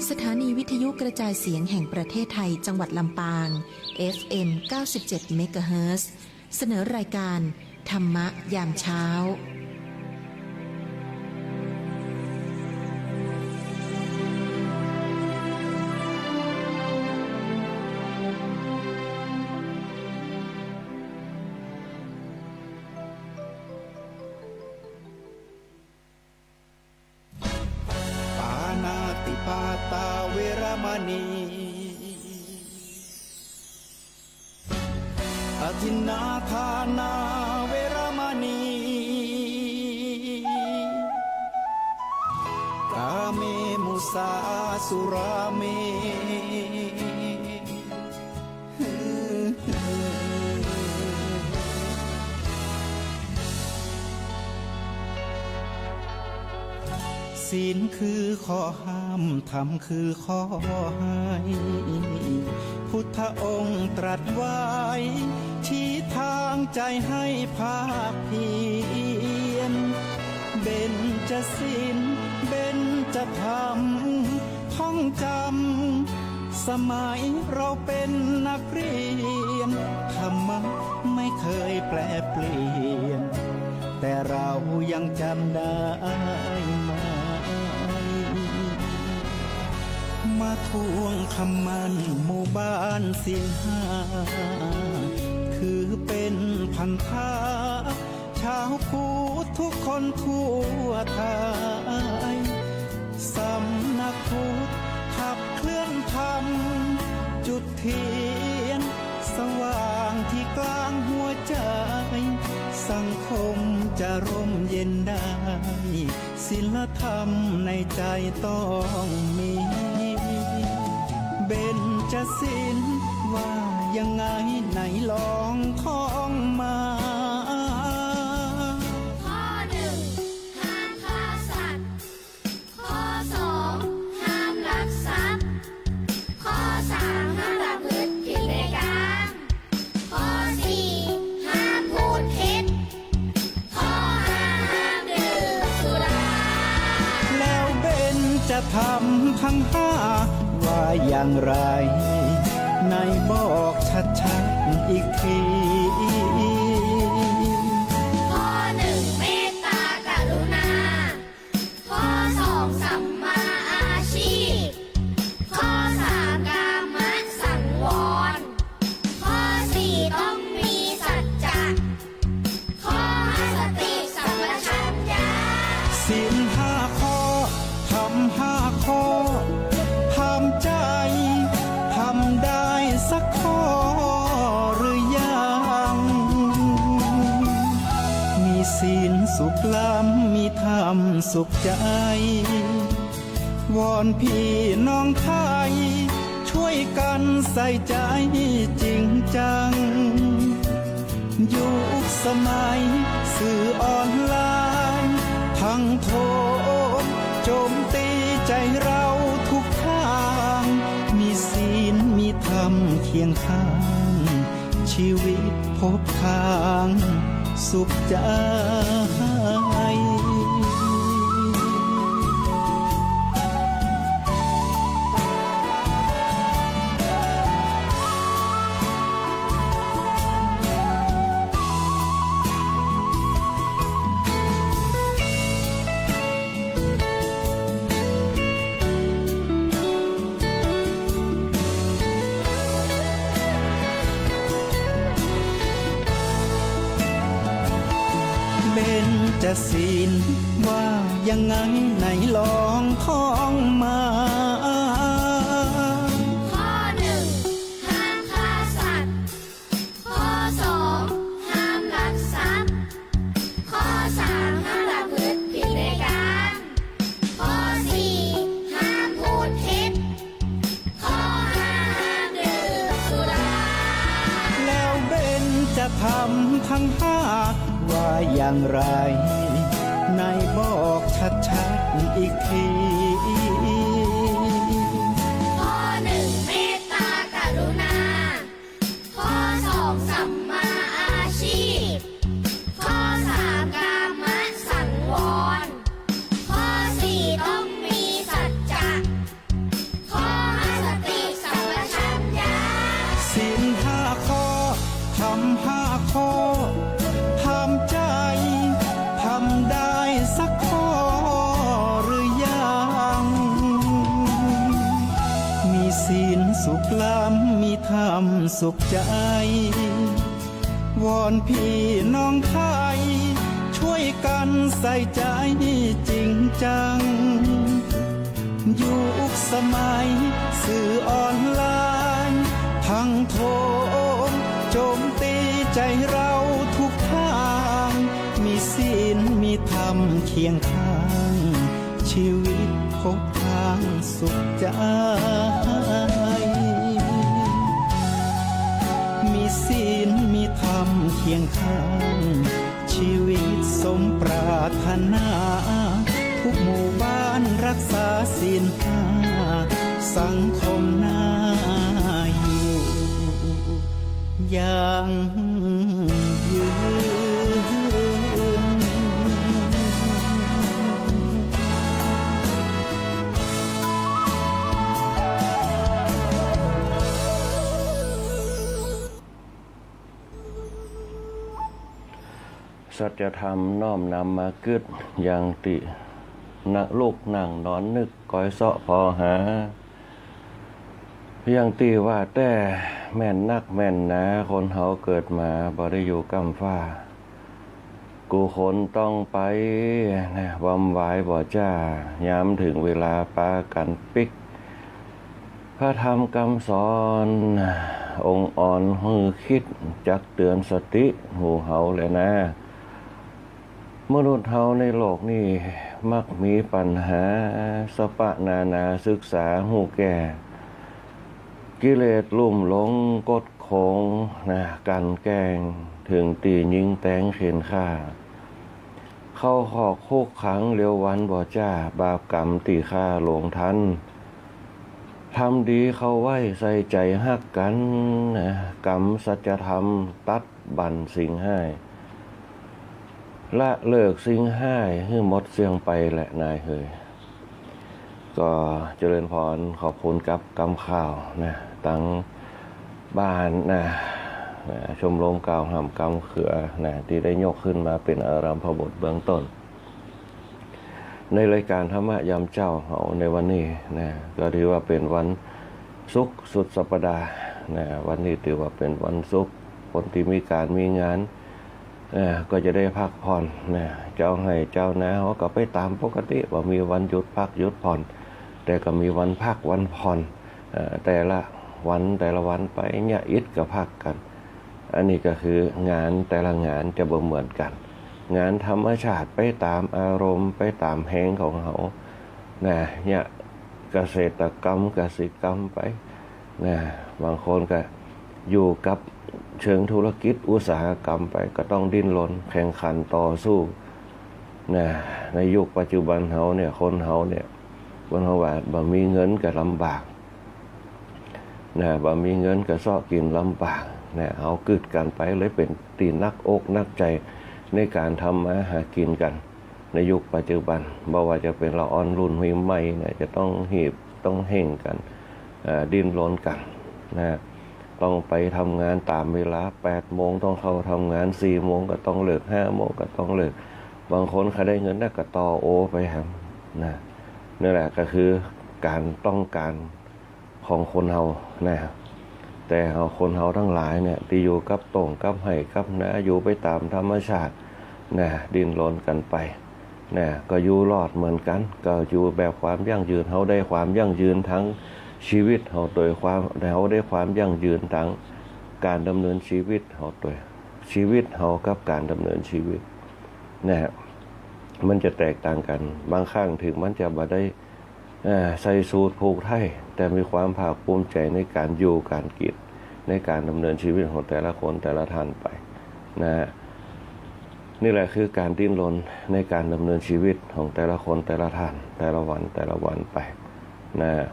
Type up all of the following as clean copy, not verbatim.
สถานีวิทยุกระจายเสียงแห่งประเทศไทยจังหวัดลำปาง FM 97 เมกะเฮิรตซ์เสนอรายการธรรมะยามเช้าปาตาเวรมณีอทินนาทานาเวรมณีกาเมมุสาสุราเมศีลคือข้อห้ามธรรมคือข้อให้พุทธองค์ตรัสไว้ชี้ทางใจให้ภาคเพียรเบญจศีลเบญจธรรมท่องจำสมัยเราเป็นนักเรียนธรรมะไม่เคยแปรเปลี่ยนแต่เรายังจำได้มาทวงคำมันหมู่บ้านศีลห้าคือเป็นพันธะชาวพุทธทุกคนทั่วไทยสำนักพุทธขับเคลื่อนธรรมจุดเทียนสว่างที่กลางหัวใจสังคมจะร่มเย็นได้ศีลธรรมในใจต้องมีเบญจศีลว่ายังไงไหนลองท่องมาข้อหนึ่งห้ามฆ่าสัตว์ข้อสองห้ามลักทรัพย์ข้อสามห้ามประพฤติผิดในกามข้อสี่ห้ามพูดเท็จข้อห้าห้ามดื่มสุราแล้วเบญจธรรมทั้งห้าว่าอย่างไรในบอกชัดๆอีกทีข้อหนึ่งเมตตากรุณาข้อสองสัมมาอาชีพข้อสามกามสังวรข้อสี่ต้องมีสัจจะข้อห้าสติสัมปชัญญะศีลห้าข้อทำห้าข้อทำใจทำได้สักข้อหรือยังมีศีลสุขล้ำมีธรรมสุขใจวอนพี่น้องไทยช่วยกันใส่ใจจริงจังยุคสมัยสื่อออนไลน์ทั้งโทษโจมตีใจเราทุกทางมีศีลมีธรรมเคียงข้างชีวิตพบทางสุขใจเบญจศีลว่ายังไงไหนลองท่องมาข้อหนึ่งห้ามฆ่าสัตว์ข้อสองห้ามลักทรัพย์ข้อสามห้ามประพฤติผิดในกามข้อสี่ห้ามพูดเท็จข้อห้าห้ามดื่มสุราแล้วเบญจธรรมทั้งห้าว่าอย่างไรในบอกชัดๆอีกทีข้อหนึ่งเมตตากรุณาข้อสองสัมมาอาชีพข้อสามกามสังวรข้อสี่ต้องมีสัจจะ ความสุขใจ วอนพี่น้องไทย ช่วยกันใส่ใจจริงจัง ยุคสมัยสื่อออนไลน์ ทั้งโทรโจมตีใจเราทุกทาง มีศีลมีธรรมเคียงข้าง ชีวิตพบทางสุขใจ มีศีลมีธรรมเคียงข้าง ชีวิตสมปรารถนา ทุกหมู่บ้านรักษาศีลห้า สังคมน่าอยู่อย่างยืน สัจธรรมน้อมนำมาคึดอย่างตินะลูกนั่งนอนนึกก้อยเสาะพอหาอย่างตีว่าแต่แม่นนักแม่นนะคนเฮาเกิดมาบ่ได้อยู่กำฟ้า กูคนต้องไปนะบำไว้บ่จ้าย้ำถึงเวลาปากันปิก พระธรรมคำสอนองค์อ่อนหือคิดจักเตือนสติหูเฮาเลยนะ มนุษย์เฮาในโลกนี้มักมีปัญหาสปะนาศึกษาหูแก่กิเลสลุ่มหลงกดโขงนะกันแกล้งถึงตียิงแตงเข็นฆ่า เข้าขอกคุกขังเร็ววันบ่จ้าบาปกรรมตีฆ่าหลงทันทำดีเข้าไว้ใส่ใจฮักกันนะกรรมสัจธรรมตัดบั่นสิ่งให้ละเลิกสิ่งให้ให้หมดเสียงไปแหละนายเฮยก็เจริญพรขอบคุณกับกำข่าวนะตั้งบ้านนะชมรมกล่าวหำกำเขือนะที่ได้ยกขึ้นมาเป็นอารัมภบทเบื้องต้น ในรายการธรรมะยามเจ้าเฮาในวันนี้นะก็ถือว่าเป็นวันศุกร์สุดสัปดาห์นะวันนี้ถือว่าเป็นวันศุกร์คนที่มีการมีงานก็จะได้พักผ่อนนะเจ้าให้เจ้านะเขาก็ไปตามปกติว่ามีวันหยุดพักหยุดผ่อนแต่ก็มีวันพักวันผ่อนแต่ละวันไปเนี่ยอิดก็พักกันอันนี้ก็คืองานแต่ละงานจะบ่เหมือนกันงานธรรมชาติไปตามอารมณ์ไปตามแหงของเขาเนี่ยเกษตรกรรมกสิกรรมไปบางคนก็อยู่กับเชิงธุรกิจอุตสาหกรรมไปก็ต้องดิ้นรนแข่งขันต่อสู้ในยุคปัจจุบันเฮาเนี่ยคนเฮาเนี่ยคนเฮาว่าบ่มีเงินก็ลำบากบ่มีเงินก็ซ้อกินลำบากเฮากึดกันไปเลยเป็นตีนักอกนักใจในการทำมาหากินกันในยุคปัจจุบันบ่ว่าจะเป็นละอ่อนรุ่นใหม่ๆจะต้องหีบต้องเห่งกันดิ้นรนกันต้องไปทำงานตามเวลา 8 โมงต้องเข้าทำงาน 4 โมงก็ต้องเลิก 5 โมงก็ต้องเลิกบางคนเขาได้เงินได้ก็ต่อโอไปครับนี่แหละก็คือการต้องการของคนเฮาแต่คนเฮาทั้งหลายเนี่ยที่อยู่กับตรงกับให้กับอยู่ไปตามธรรมชาติดิ้นรนกันไปก็อยู่รอดเหมือนกันก็อยู่แบบความยั่งยืนเฮาได้ความยั่งยืนทั้งชีวิตเฮาโดยความเฮาได้ความยั่งยืนทั้งการดำเนินชีวิตเฮาโดยชีวิตเฮากับการดำเนินชีวิตมันจะแตกต่างกันบางครั้งถึงมันจะบ่ได้ใส่สูทผูกไทยแต่มีความภาคภูมิใจในการอยู่การกินในการดำเนินชีวิตของแต่ละคนแต่ละท่านไปนี่แหละคือการดิ้นรนในการดำเนินชีวิตของแต่ละคนแต่ละท่านแต่ละวันไป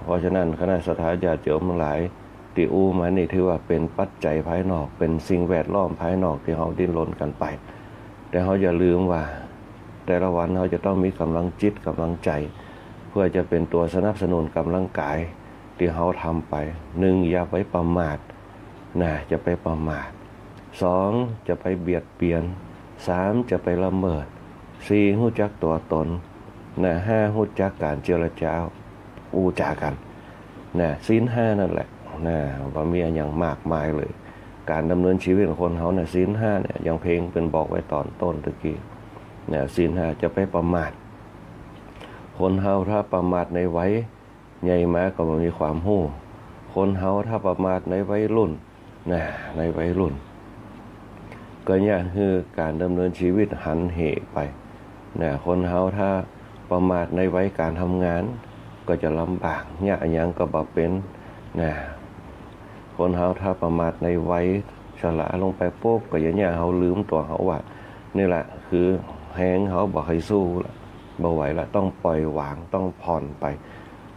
เพราะฉะนั้นคณะสัทธาญาติโยมทั้งหลายที่อู้มานี่ถือว่าเป็นปัจจัยภายนอกเป็นสิ่งแวดล้อมภายนอกที่เราดิ้นรนกันไปแต่เราอย่าลืมว่าแต่ละวันเราจะต้องมีกำลังจิตกำลังใจเพื่อจะเป็นตัวสนับสนุนกำลังกายที่เราทำไป1อย่าไปประมาทจะไปประมาท2จะไปเบียดเบียน3จะไปละเมิด4รู้จักตัวตน5รู้จักการเจรจาอู้จากันศีล5นั่นแหละ นะว่ามีอย่างมากมายเลยการดำเนินชีวิตของคนเขาเนี่ยศีลห้าเนี่ยอย่างเพลงเป็นบอกไว้ตอนต้นตะกี้เนี่ยศีลห้าจะไปประมาทคนเฮาถ้าประมาทในวัยใหญ่มาก็มีความหู้คนเฮาถ้าประมาทในวัยรุ่นนะในวัยรุ่นก็เนี่ยคือการดำเนินชีวิตหันเหไปนะคนเฮาถ้าประมาทในวัยการทำงานก็จะลำบากเนี่ยอย่างก็บ่เป็นนะคนเฮาถ้าประมาทในวัยชราลงไปปุ๊บก็อย่างเงี้ยเฮาลืมตัวเฮาว่านี่แหละคือแฮงเฮาบ่ให้สู้ละบ่ไหวละต้องปล่อยวางต้องผ่อนไป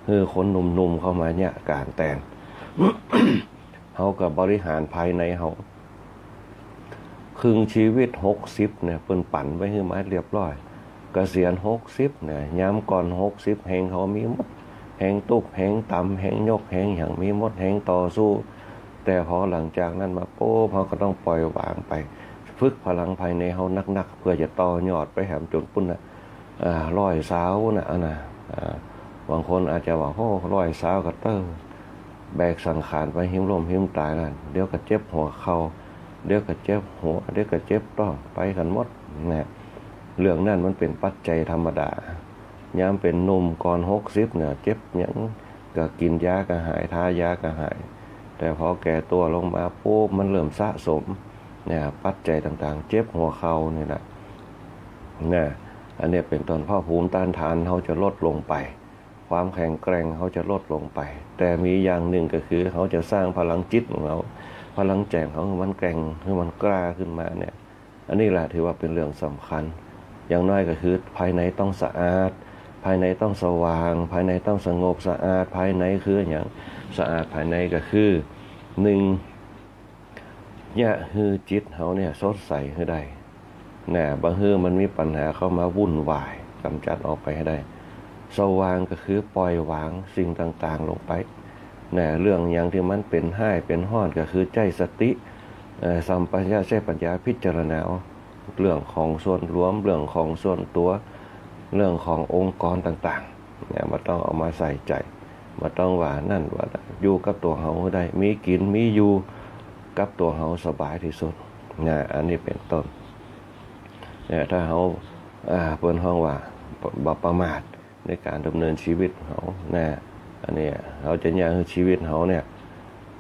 คือคนหนุ่มๆเข้ามาเนี่ยการแต่ง เฮาก็บริหารภายในเฮาครึ่งชีวิต60เนี่ยเพิ่นปั่นไว้ให้มาเรียบร้อยเกษียณ60เนี่ยยามก่อน60แฮงเขามีหมดแฮงตุกแฮงต่ำแฮงยกแฮงหยังมีหมดแฮงต่อสู้แต่พอหลังจากนั้นมาโป๊บเขาก็ต้องปล่อยวางไปฝึกพลังภายในเขานักๆเพื่อจะต่อยอดไปแหมจนปุ่นน่ะ100 สาวน่ะบางคนอาจจะว่าโอ้100 สาวก็แบกสังขารไปหิ้มลมหิ้มตายนั่นเดี๋ยวก็เจ็บหัวเข่าเดี๋ยวก็เจ็บหัวเดี๋ยวก็เจ็บต้องไปกันหมดนะเรื่องนั้นมันเป็นปัจจัยธรรมดายามเป็นหนุ่มก่อน60เนี่ยเจ็บหยังก็กินยาก็หายทายาก็หายแต่พอแก่ตัวลงมาปุ๊บมันเริ่มสะสมเนี่ยปัจจัยต่างๆเจ็บหัวเข่านี่แหละเนี่ยอันนี้เป็นต้นเพราะภูมิต้านทานเขาจะลดลงไปความแข็งแกร่งเขาจะลดลงไปแต่มีอย่างหนึ่งก็คือเขาจะสร้างพลังจิตของเขาพลังแจ่มของมันแกร่งคือมันกล้าขึ้นมาเนี่ยอันนี้แหละถือว่าเป็นเรื่องสำคัญอย่างน้อยก็คือภายในต้องสะอาดภายในต้องสว่างภายในต้องสงบสะอาดภายในคืออย่างสะอาดภายในก็คือ1เนี่ยคือจิตเขาเนี่ยสดใสให้ได้เนี่ยบางทีมันมีปัญหาเข้ามาวุ่นวายกำจัดออกไปให้ได้สว่างก็คือปล่อยวางสิ่งต่างๆลงไปเนี่ยเรื่องอย่างที่มันเป็นให้เป็นห้อนก็คือใจสติสัมปชัญญะใช้ปัญญาพิจารณาเรื่องของส่วนรวมเรื่องของส่วนตัวเรื่องขององค์กรต่างๆเนี่ยมันต้องเอามาใส่ใจมันต้องว่านั่นว่าอยู่กับตัวเฮาได้มีกินมีอยู่กับตัวเฮาสบายที่สุดเนี่ยอันนี้เป็นต้นเนี่ยถ้าเฮาเปิ้นฮ้องว่าบ่ประมาทในการดำเนินชีวิตเฮาเนี่ยอันนี้เขาจะอยากให้ชีวิตเขาเนี่ย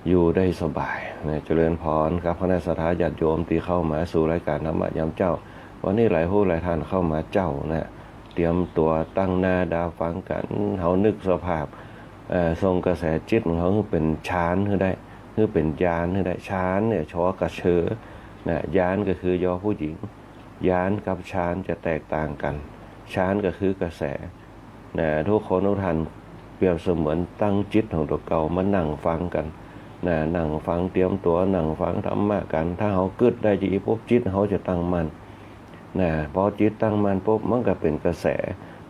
อยู่ได้สบายเนี่ยเจริญพรครับคณะสัตยาญาติโยมที่เข้ามาสู่รายการธรรมะยามเจ้าวันนี้หลายผู้หลายท่านเข้ามาเจ้านะเตรียมตัวตั้งหน้าดาวฟังกันเขานึกสภาพทรงกระแสจิตของเขาเป็นฌานคือได้คือเป็นญาณคือได้ฌานเนี่ยชอกระเชอนะญาณก็คือยอผู้หญิงญาณกับฌานจะแตกต่างกันฌานก็คือกระแสนะทุกคนทุกท่านเปรียบเสมือนตั้งจิตของตัวเก่ามานั่งฟังกันนะนั่งฟังเตรียมตัวนั่งฟังธรรมะกันถ้าเขากึดได้จีปุ๊บจิตเขาจะตั้งมั่นนะพอจิตตั้งมั่นปุ๊บมันก็เป็นกระแส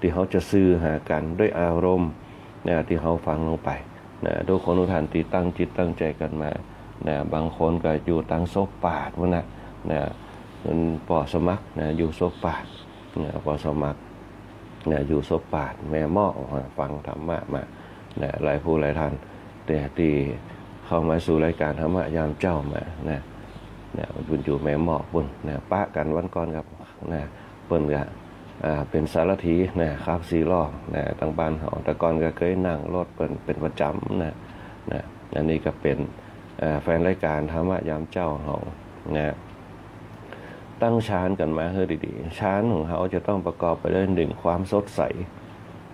ที่เขาจะสื่อหากันด้วยอารมณ์นะที่เขาฟังลงไปนะทุกคนทุกท่านที่ตั้งจิตตั้งใจกันมานะบางคนก็อยู่ตั้งซบปาดวะนะมันปอสมัครนะอยู่ซบปาดนะปอสมัครเนี่ยอยู่ศพปาดแม่หม้อฟังธรรมะมาเนี่ยหลายผู้หลายท่านแต่ที่เข้ามาสู่รายการธรรมะยามเจ้ามาเนี่ยบุญอยู่แม่หม้อบุญเนี่ยปะกันวันก่อนครับเนี่ยเปิ้นก็เป็นสารถีเนี่ยครับ4 ล้อเนี่ยทางบ้านเขาแต่ก่อนก็เคยนั่งรถเป็นประจำนะอันนี้ก็เป็นแฟนรายการธรรมะยามเจ้าเขาเนี่ยตั้งฌานกันมาให้ดีๆฌานของเขาจะต้องประกอบไปด้วย1ความสดใส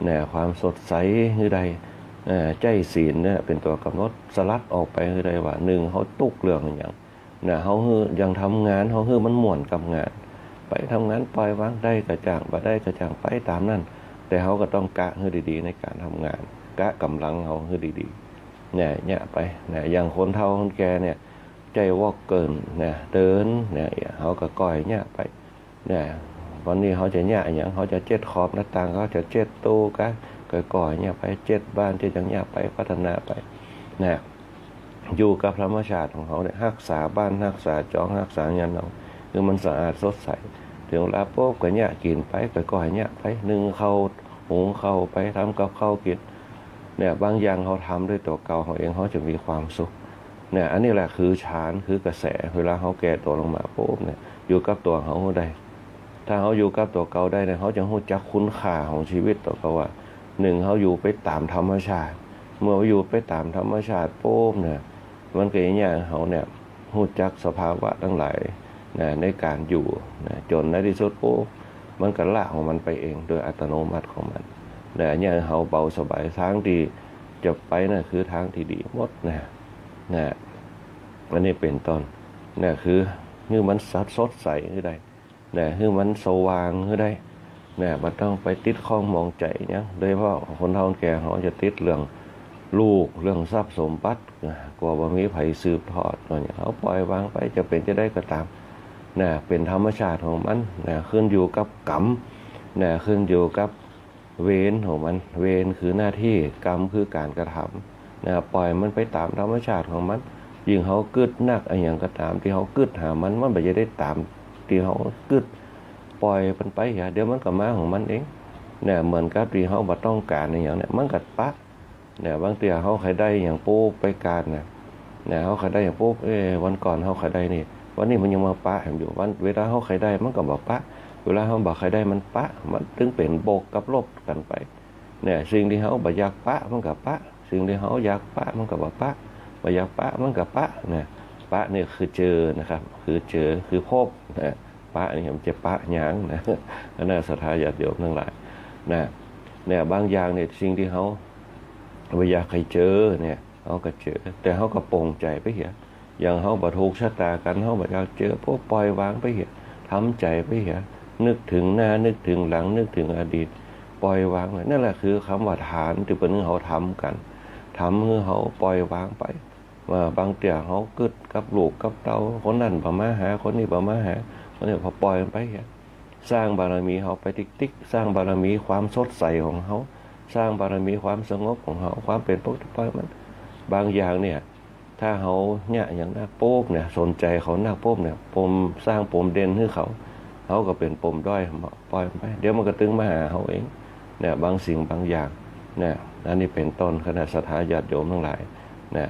เนี่ยความสดใสคือใดใจศีลเนี่ยเป็นตัวกำหนดสลัดออกไปคือใดว่า1เขาตุกเรื่องอย่างเนี่ยเขาคือยังทำงานเขาคือมันม่วนกับงานไปทำงานปล่อยวางได้กระจ่างบ่ได้กระจ่างไปตามนั้นแต่เขาก็ต้องกะให้ดีๆในการทำงานกะกำลังเขาให้ดีๆเนี่ยไปเนี่ยอย่างคนเฒ่าคนแก่เนี่ยใจวอกเกินเนี่ยเดินเนี่ยเขาก็ก่อยเนี่ยไปเนี่ยวันนี้เขาจะเนี่ยอย่างเขาจะเจ็ดขอบหน้าต่างเขาจะเจ็ดตู้ก็ก่อยเนี่ยไปเจ็ดบ้านเจ็ดอย่างเนี่ยไปพัฒนาไปเนี่ยอยู่กับธรรมชาติของเขาเนี่ยรักษาบ้านรักษาจองรักษาเงินเราคือมันสะอาดสดใสถึงเวลาปุ๊บก็เนี่ยกินไปก่อยเนี่ยไปนึ่งข้าวหุงข้าวไปทำกับข้าวกิน เนี่ยบางอย่างเขาทำด้วยตัวเก่าเขาเองเขาจะมีความสุขเนี่ยอันนี้แหละคือฌานคือกระแสเวลาเขาแก่ตัวลงมาปุ๊บเนี่ยอยู่กับตัวเขาได้ถ้าเขาอยู่กับตัวเก่าได้เนี่ยเขาจะรู้จักคุณค่าของชีวิตตัวเขาว่าหนึ่งเขาอยู่ไปตามธรรมชาติเมื่ออยู่ไปตามธรรมชาติปุ๊บเนี่ยมันก็อย่างเงี้ยเขาเนี่ยรู้จักสภาวะทั้งหลายนะในการอยู่นะจนในที่สุดปุ๊บมันก็ละของมันไปเองโดยอัตโนมัติของมันเนี่ยเนี่ยเขาเบาสบายทางที่จะไปน่ะคือทางที่ดีหมดนะอันนี้เป็นต้นเนี่ยคือมันสดใสคือได้เนี่ยคือมันสว่างคือได้เนี่ยมันต้องไปติดข้องมองใจเนี่ยโดยเฉพาะคนเฒ่าคนแก่เขาจะติดเรื่องลูกเรื่องทรัพย์สมบัติกลัวว่ามีไผสืบทอดอะไรเนี่ยเขาปล่อยวางไปจะเป็นจะได้ก็ตามเนี่ยเป็นธรรมชาติของมันเนี่ยขึ้นอยู่กับกรรมเนี่ยขึ้นอยู่กับเวรของมันเวรคือหน้าที่กรรมคือการกระทำนะปล่อยมันไปตามธรรมชาติของมันยิ่งเขากึดนักอะไรอย่างก็ตามที่เขากึดหามันไม่จะได้ตามที่เขากึดปล่อยมันไปเดี๋ยวมันก็มาของมันเองเนี่ยเหมือนกับที่เขาบ่ต้องการอะไรอย่างเนี่ยมันกัดปะเนี่ยบางทีเขาใครได้อย่างปุ๊บไปการเนี่ยเขาใครได้อย่างปุ๊บวันก่อนเขาใครได้นี่วันนี้มันยังมาปะอยู่วันเวลาเขาใครได้มันก็บอกปะเวลาเขาบอกใครได้มันปะมันถึงเป็นโบกกับลบกันไปเนี่ยสิ่งที่เขาบ่อยากปะมันกับปะสิ่งที่เขาอยากปะมันกับบ่ปะบ่อยากปะมันกับปะเนี่ยปะเนี่ยคือเจอนะครับคือเจอคือพบนะปะนี่มันจะปะหยางนะนั่นศรัทธาญาติโยมทั้งหลายเนี่ยบางอย่างเนี่ยสิ่งที่เขาบ่อยากให้เจอเนี่ยเขาก็เจอแต่เขาก็ปลงใจไปเหี้ยอย่างเขาบ่ถูกชะตากันเขาบ่อยากเจอพวกปล่อยวางไปเหี้ยทำใจไปเหี้ยนึกถึงหน้านึกถึงหลังนึกถึงอดีตปล่อยวางนั่นแหละคือคำว่าฐานที่เป็นเขาทำกันทำให้เขาปล่อยวางไปว่าบางเตี่ยเขากึดกับลูกกับเต้าคนนั้นบ่มาหาคนนี้บ่มาหาคนนี้พอปล่อยมันไปเหี้ยสร้างบารมีเขาไปติ๊กสร้างบารมีความสดใสของเขาสร้างบารมีความสงบของเขาความเป็นปกติมันบางอย่างเนี่ยถ้าเขาเนี่ยอย่างนักโป๊กเนี่ยสนใจเขานักโป๊กเนี่ยปมสร้างปมเด่นให้เขาก็เป็นปมด้อยปล่อยไปเดี๋ยวมันก็ตึงมาหาเขาเองเนี่ยบางสิ่งบางอย่างเนี่ยอันนี้เป็นต้นคณะศรัทธาญาติโยมทั้งหลายเนี่ย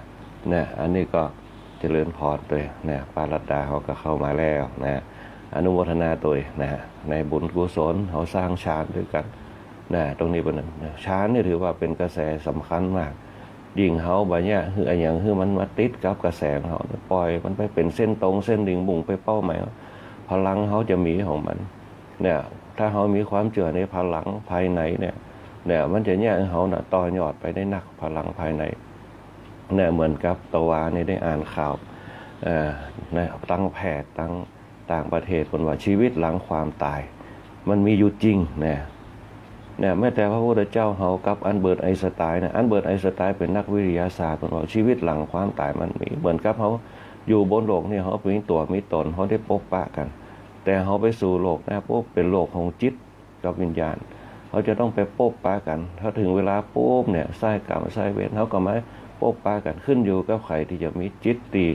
อันนี้ก็เจริญพรด้วยเนี่ยปารัตดาเขาก็เข้ามาแล้วนะอนุโมทนาตัวนะในบุญกุศลเขาสร้างฌานด้วยกันตรงนี้เป็นฌานนี่ถือว่าเป็นกระแสสำคัญมากยิ่งเขาแบบเนี้ยคืออย่างคือมันมาติดกับกระแสเขาปล่อยมันไปเป็นเส้นตรงเส้นดิ่งบุ่งไปเป้าหมายพลังเขาจะมีของมันเนี่ยถ้าเขามีความเชื่อในพลังภายในเนี่ยมันจะเนี่ยเขาต่อยอดไปได้นักพลังภายในเนี่ยเหมือนกับตะวานี่ได้อ่านข่าวตั้งแพทย์ต่างประเทศคนว่าชีวิตหลังความตายมันมีอยู่จริงเนี่ยแม้แต่พระพุทธเจ้าเขากับอัลเบิร์ตไอน์สไตน์อัลเบิร์ตไอน์สไตน์เป็นนักวิทยาศาสตร์คนว่าชีวิตหลังความตายมันมีเหมือนกับเขาอยู่บนโลกนี่เขามีตัวมีตนเขาได้พบปะกันแต่เขาไปสู่โลกปุ๊บเป็นโลกของจิตกับวิญญาณเขาจะต้องไปพบปะกันถ้าถึงเวลาปุ๊บเนี่ยไส้กรรมไส้เวรเขาก็มาพบปะกันขึ้นอยู่กับใครที่จะมีจิตตี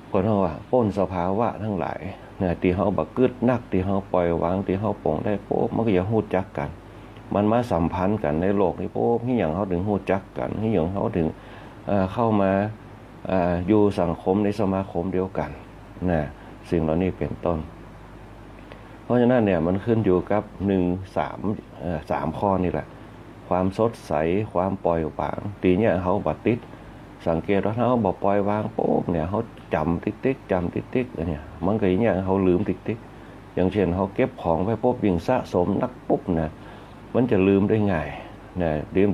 คนเขาว่าพ้นสภาวะทั้งหลายเนี่ยที่เขาบักกึดนักที่เขาปล่อยวางที่เขาปลงได้ปุ๊บมันก็จะหู้จักกันมันมาสัมพันธ์กันในโลกนี้ปุ๊บที่อย่างเขาถึงหู้จักกันที่อย่างเขาถึงเข้ามาอยู่สังคมในสมาคมเดียวกันสิ่งเหล่านี้เป็นต้นเพราะฉะนั้นเนี่ยมันขึ้นอยู่กับ3ข้อนี่แหละความสดใสความปล่อยวางตีเนี่ยเขาบัดติดสังเกตว่าเขาบอกปล่อยวางปุ๊บเนี่ยเขาจำติ๊กเนี่ยมันก็อย่างเงี้ยเขาลืมติ๊กอย่างเช่นเขาเก็บของไปปุ๊บยิ่งสะสมนักปุ๊บนะมันจะลืมได้ง่าย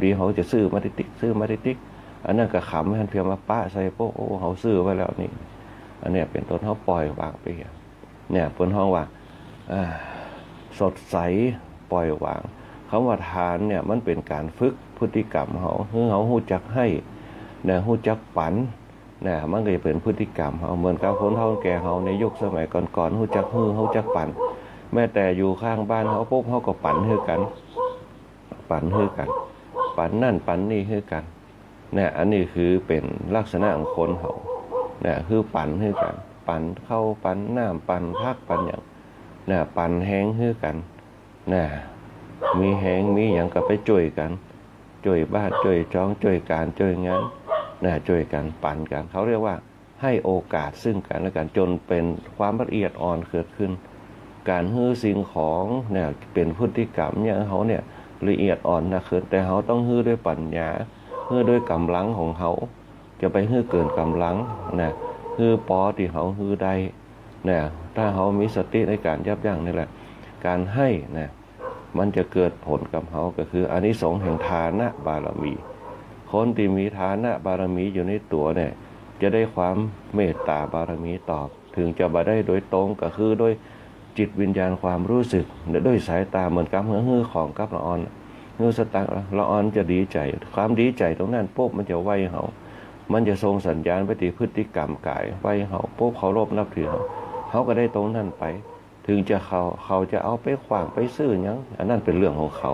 ดีเขาจะซื้อมาติ๊กอันนั้นก็ขำให้เพียงมาป้าใส่ปุ๊บโอ้เขาซื้อไว้แล้วนี่อันเนี้ยเป็นต้นเขาปล่อยวางไปเนี่ยเพิ่นห้องว่าสดใสปล่อยวางคำว่าทานเนี่ยมันเป็นการฝึกพฤติกรรมเขาหู้จักให้หู้จักปันมันก็จะเป็นพฤติกรรมเขาเหมือนกับคนเฒ่าแก่เขาในยุคสมัยก่อนหู้จักหู้จักปันแม้แต่อยู่ข้างบ้านเขาปุ๊บเขาก็ปันให้กันปันนั่นปันนี่ให้กันอันนี้คือเป็นลักษณะของคนเขาคือปันให้กันปันเข้าปันน้ำปันพักปันอย่างปันแห้งให้กันมีแห้งมีอย่างก็ไปจ่วยกัน ช่วยบ้านช่วยจ้องช่วยการช่วยงานนะช่วยกันปั่นกันเขาเรียกว่าให้โอกาสซึ่งกันและกันจนเป็นความละเอียดอ่อนเกิดขึ้นการฮื้อสิ่งของเนี่ยเป็นพฤติกรรมเนี่ยเขาเนี่ยละเอียดอ่อนนะคือแต่เขาต้องฮื้อด้วยปัญญาฮื้อด้วยกำลังของเขาจะไปฮื้อเกินกำลังนะฮื้อปอที่เขาฮื้อได้เนี่ยถ้าเขามีสติในการยับยั้งนี่แหละการให้นะมันจะเกิดผลกับเขาก็คืออานิสงส์แห่งทานะบารมีคนที่มีทานะบารมีอยู่ในตัวเนี่ยจะได้ความเมตตาบารมีตอบถึงจะมาได้โดยตรงก็คือด้วยจิตวิญญาณความรู้สึกด้วยสายตาเหมือนกับฮื้อของกับละออนฮื้อสตางค์ละออนจะดีใจความดีใจตรงนั้นปุ๊บมันจะไวเขามันจะส่งสัญญาณไปที่พฤติกรรมกายไวเขาปุ๊บเขารบนับถือเขาก็ได้ตรงนั้นไปถึงจะเขาจะเอาไปขวางไปซื้อยังอันนั้นเป็นเรื่องของเขา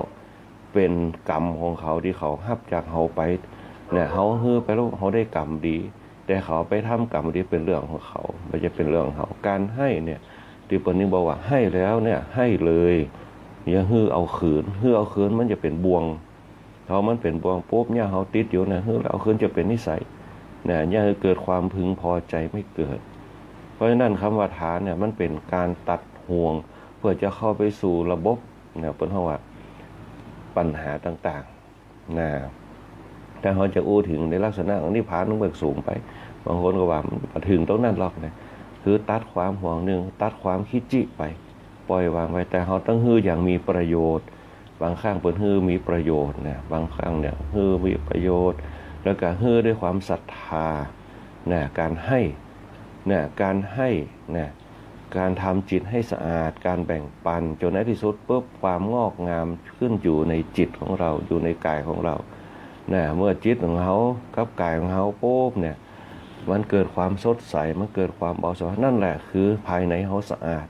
เป็นกรรมของเขาที่เขาหับจากเขาไปเนี่ยเขาฮื้อไปแล้วเขาได้กรรมดีแต่เขาไปทำกรรมดีเป็นเรื่องของเขาไม่ใช่เป็นเรื่องของเขาการให้เนี่ยที่ปนิบอกว่าให้แล้วเนี่ยให้เลยอย่าฮื้อเอาขืนฮื้อเอาขืนมันจะเป็นบ่วงเขามันเป็นบ่วงปุ๊บเนี่ยเขาติดอยู่นะฮื้อเอาขืนจะเป็นนิสัยเนี่ยอย่าเกิดความพึงพอใจไม่เกิดเพราะฉะนั้นคำว่าทานเนี่ยมันเป็นการตัดห่วงเพื่อจะเข้าไปสู่ระบบเนี่ยเป็นเพราะว่าปัญหาต่างๆนะถ้าเขาจะอู้ถึงในลักษณะของนิพพานต้องเบิกสูงไปบางคนก็ว่ามาถึงตรงนั้นหรอกนะคือตัดความห่วงหนึ่งตัดความคิดจิไปปล่อยวางไว้แต่เขาต้องฮื้ออย่างมีประโยชน์บางครั้งเป็นฮื้อมีประโยชน์นะบางครั้งเนี่ยฮื้อมีประโยชน์แล้วก็ฮื้อด้วยความศรัทธานะการให้นะการให้นะการทำจิตให้สะอาดการแบ่งปันจนในที่สุดปุ๊บความงอกงามขึ้นอยู่ในจิตของเราอยู่ในกายของเราเนี่ยเมื่อจิตของเขากับกายของเขาปุ๊บเนี่ยมันเกิดความสดใสมันเกิดความเบาสบายนั่นแหละคือภายในเขาสะอาด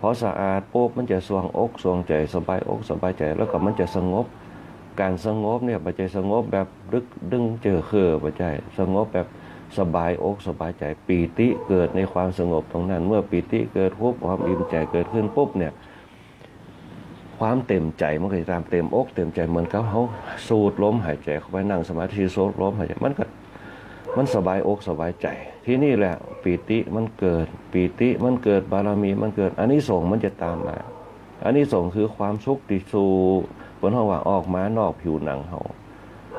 พอสะอาดปุ๊บมันจะสว่างอกสว่างใจสบายอกสบายใจแล้วก็มันจะสงบการสงบเนี่ยปัจจัยสงบแบบดึงเจอปัจจัยสงบแบบสบายอกสบายใจปีติเกิดในความสงบตรงนั้นเมื่อปีติเกิดปุ๊บความอิ่มใจเกิดขึ้นปุ๊บเนี่ยความเต็มใจมันก็จะตามเต็มอกเต็มใจเหมือนกับเขาสูดลมหายใจเข้าไปนั่งสมาธิสูดลมหายใจมันสบายอกสบายใจที่นี่แหละปีติมันเกิดปีติมันเกิดบารมีมันเกิดอานิสงส์มันจะตามมาอานิสงส์คือความสุขที่สู่บนห้องว่าออกมานอกผิวหนังเขา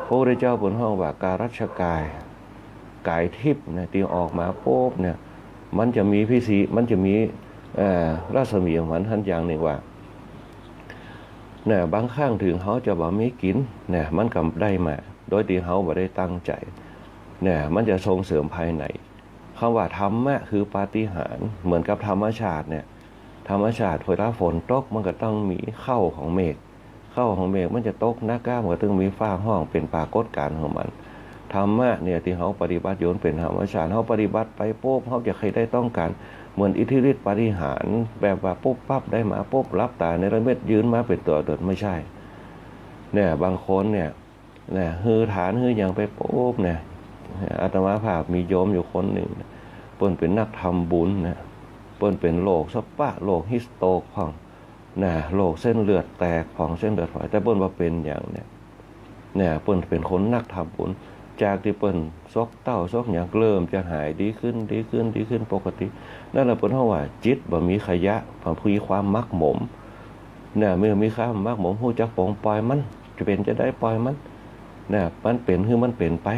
พระพุทธเจ้าบนห้องว่าการัชกายกายทิพย์เนี่ยที่ออกมาปุ๊บเนี่ยมันจะมีพิธีมันจะมีรัศมีของมันท่านอย่างหนึ่งว่าเนี่ยบางครั้งถึงเขาจะบอกมีกินเนี่ยมันกำได้มาโดยที่เขาไม่ได้ตั้งใจเนี่ยมันจะส่งเสริมภายในคำว่าธรรมะคือปาฏิหาริย์เหมือนกับธรรมชาติเนี่ยธรรมชาติเวลาฝนตกมันก็ต้องมีเข้าของเมฆเข้าของเมฆมันจะตกนักก้ามันก็ต้องมีฟ้าห้องเป็นปรากฏการณ์ของมันธรรมะเนี่ยที่เขาปฏิบัติโยนเป็นธรรมชาติเขาปฏิบัติไปปุ๊บเขาจะเคยได้ต้องการเหมือนอิทธิฤทธิปาฏิหาริย์แบบว่าปุ๊บปั๊บได้มาปุ๊บรับตาในระเม็ดยืนมาเป็นตัวเดินไม่ใช่เนี่ยบางคนเนี่ยฮือฐานฮืออย่างไปปุ๊บเนี่ยอาตมาภาพมีโยมอยู่คนหนึ่งเปิ้นเป็นนักทำบุญนะเปิ้นเป็นโรคสปะโรคฮิสโตกของโรคเส้นเลือดแตกของเส้นเลือดฝอยแต่เปิ้นว่าเป็นอย่างเนี่ยเปิ้นเป็นคนนักทำบุญจากที่เปิ้นซอกเต้าซอกอย่างเริ่มจะหายดีขึ้นปกตินั่นแหละเปิ้นเฮาว่าจิตบ่มีขยะบ่มีความมักหมมเมื่อมีความมักหมมฮู้จักปลงปล่อยมันจะเป็นจะได้ปล่อยมันมันเป็นคือมันเป็นไป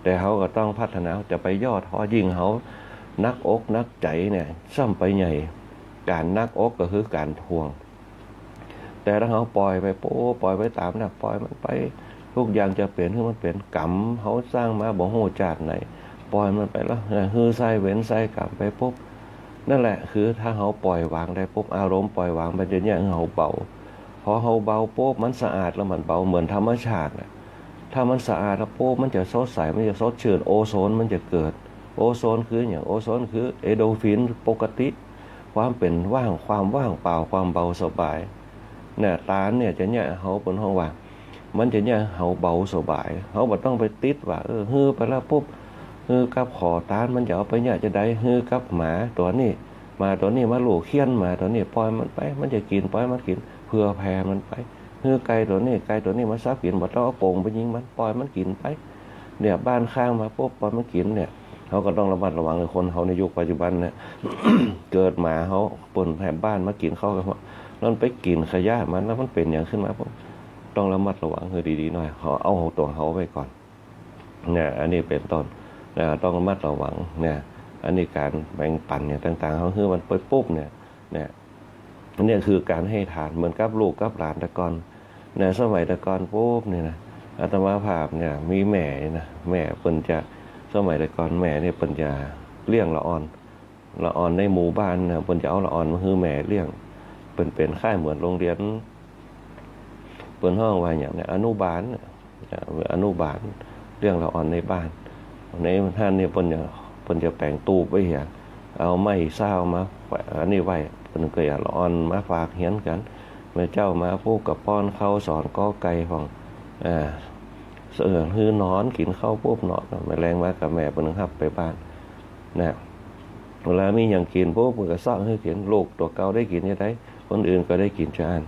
แต่เขาก็ต้องพัฒนาจะไปย่อท้อยิ่งเขานักอกนักใจเนี่ยซ้ำไปใหญ่การนักอกก็คือการทวงแต่ถ้าเขาปล่อยไปปล่อยไปตามปล่อยมันไปทุกอย่างจะเปลี่ยนคือมันเป็นกรรมเขาสร้างมาบ่ฮู้จากไหนปล่อยมันไปแล้วฮือใส่เว้นใส่กรรมไปปุ๊บนั่นแหละคือถ้าเขาปล่อยวางได้ปุ๊บอารมณ์ปล่อยวางมันจะเนี่ยเขาเบาพอเขาเบาปุ๊บมันสะอาดแล้วมันเบาเหมือนธรรมชาติถ้ามันสะอาดแล้วปุ๊บมันจะสดใสมันจะสดชื่นโอโซนมันจะเกิดโอโซนคืออย่างโอโซนคือเอโดฟินปกติความเป็นว่างความว่างเปล่าความเบาสบายตาเนี่ยจะเนี่ยเขาบนห้องว่างมันจะเนี่ยเขาเบาสบายเขาบ่ต้องไปติดว่าฮือไปแล้วปุ๊บฮือกับขอตานมันจะเอาไปเนี่ยจะได้ฮือกับหมาตัวนี้มาตัวนี้มาลูกเคี้ยนมาตัวนี้ปล่อยมันไปมันจะกินปล่อยมันกินเพื่อแผ่มันไป ไก่ตัวนี้มาซับกินบ่ต้องเอาโป่งไปยิงมันปล่อยมันกินไปเนี่ยบ้านข้างมาปุ๊บปล่อยมันกินเนี่ยเขาก็ต้องระมัดระวังเลยคนเขาในยุคปัจจุบันเนี่ย เกิดหมาเขาปนแถมบ้านมากินเข้ากันแล้วไปกินขยะมันแล้วมันเป็นอย่างขึ้นมาปุ๊บต้องระมัดระวังคือดีๆหน่อยเขาเอาตัวเขาไปก่อนเนี่ยอันนี้เป็นต้นนะต้องระมัดระวังเนี่ยอันนี้การแบ่งปันเนี่ยต่างๆเขาคือมันไปปุ๊บเนี่ยเนี่ยคือการให้ทานเหมือนกับลูกกับหลานตะกอนเนี่ยสมัยตะกอนปุ๊บเนี่ยนะอาตมาภาพเนี่ยมีแม่นะแม่เปิ้นจะสมัยตะกอนแม่เนี่ยเปิ้นจะเลี้ยงละอ่อนในหมู่บ้านนะเปิ้นจะเอาละอ่อนมาคือแม่เลี้ยงเป็นค่ายเหมือนโรงเรียนเปิ้นห้องว่าอย่างเนี่ยอนุบาลเลี้ยงละอ่อนในบ้านในท่านเนี่ยเปิ้นจะแปลงตู้ไว้เหี่ยเอาไม้เศร้ามาอันนี้ไว้เปิ้นก็อย่าละอ่อนมาฝากเฮียนกันแม่เจ้ามาพูดกับป้อนข้าวสอนก็ไก่ของเสื่อคือนอนกินข้าวปุ๊บนอนแม่แรงมากับแม่เปิ้นครับไปบ้านนะเวลามีอย่างกินปุ๊บมันก็ซ่อนให้กินลูกตัวเก่าได้กินยังไงคนอื่นก็ได้กินจาน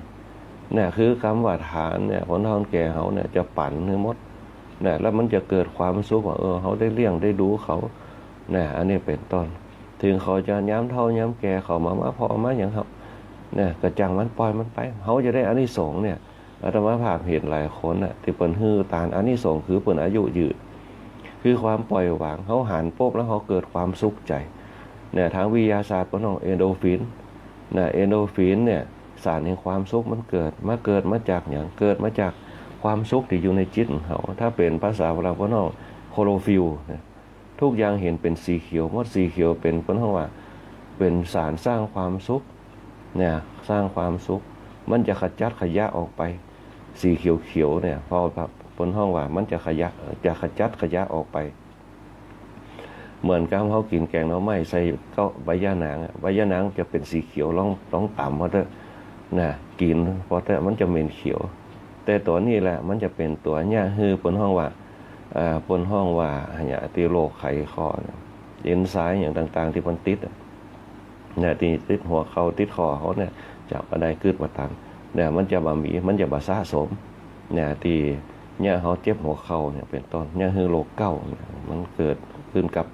เนี่ยคือคำว่าฐานเนี่ยคนเฒ่าแก่เขาเนี่ยจะปั่นให้หมดเนี่ยแล้วมันจะเกิดความสุขว่าเขาได้เลี้ยงได้ดูเขาเนี่ยอันนี้เป็นต้นถึงเขาจะย้ำเฒ่าย้ำแก่เขามาพอมาอย่างครับเนี่ยกระจังมันปล่อยมันไปเขาจะได้อานิสงส์เนี่ยอาตมาภาพเห็นหลายคนน่ะที่เปิ้นฮือตานอานิสงส์คือเปิ้นอายุยืนคือความปล่อยวางเขาหันปุ๊บแล้วเขาเกิดความสุขใจเนี่ยทางวิทยาศาสตร์เปิ้นเอาเอนโดฟินเนี่ยเอนโดฟินเนี่ยสารแห่งความสุขมันเกิดมาจากอย่างเกิดมาจากความสุขที่อยู่ในจิตของเขาถ้าเป็นภาษาเราเปิ้นเอาโคโรฟิลทุกอย่างเห็นเป็นสีเขียวหมดสีเขียวเป็นเปิ้นว่าเป็นสารสร้างความสุขเนี่ยสร้างความสุขมันจะขจัดขยะออกไปสีเขียวๆเนี่ยพอแบบบนห้องว่ามันจะขจัดขยะออกไปเหมือนกับเขากินแกงหน่อไม้ใส่ก็ใบย่านางใบย่านางจะเป็นสีเขียวร้องต่ำเพราะว่าน่ะกินเพราะว่ามันจะเป็นเขียวแต่ตัวนี้แหละมันจะเป็นตัวเนี่ยคือบนห้องว่าเนี่ยที่โรคไขข้อเอ็นไซม์อย่างต่างๆที่มันติดเนี่ยที่ติดหัวเขาติดคอเขาเนี่ยจะมาได้กึดมาตันเนี่ยมันจะมันจะสะสมเนี่ยที่เนี่ยเขาเจ็บหัวเข่าเนี่ยเป็นต้นเนี่ยคือโรคเก้ามันเกิดขึ้นกับ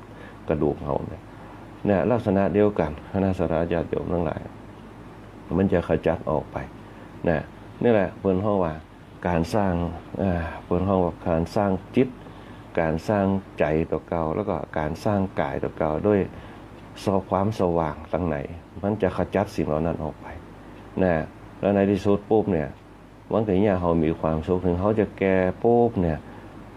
กระดูกเขาเนี่ยลักษณะเดียวกันคณะสัตยาติโยมทั้งหลายมันจะขจัดออกไปเนี่ยนี่แหละเพิ่นห้องว่าการสร้างเพิ่นห้องว่าการสร้างจิตการสร้างใจตัวเก่าแล้วก็การสร้างกายตัวเก่าด้วยความสว่างตั้งไหนมันจะขจัดสิ่งเหล่านั้นออกไปนะแล้วในที่สุดปุ๊บเนี่ยมันก็เนี่ยเขามีความสุขถึงเขาจะแก่ปุ๊บเนี่ย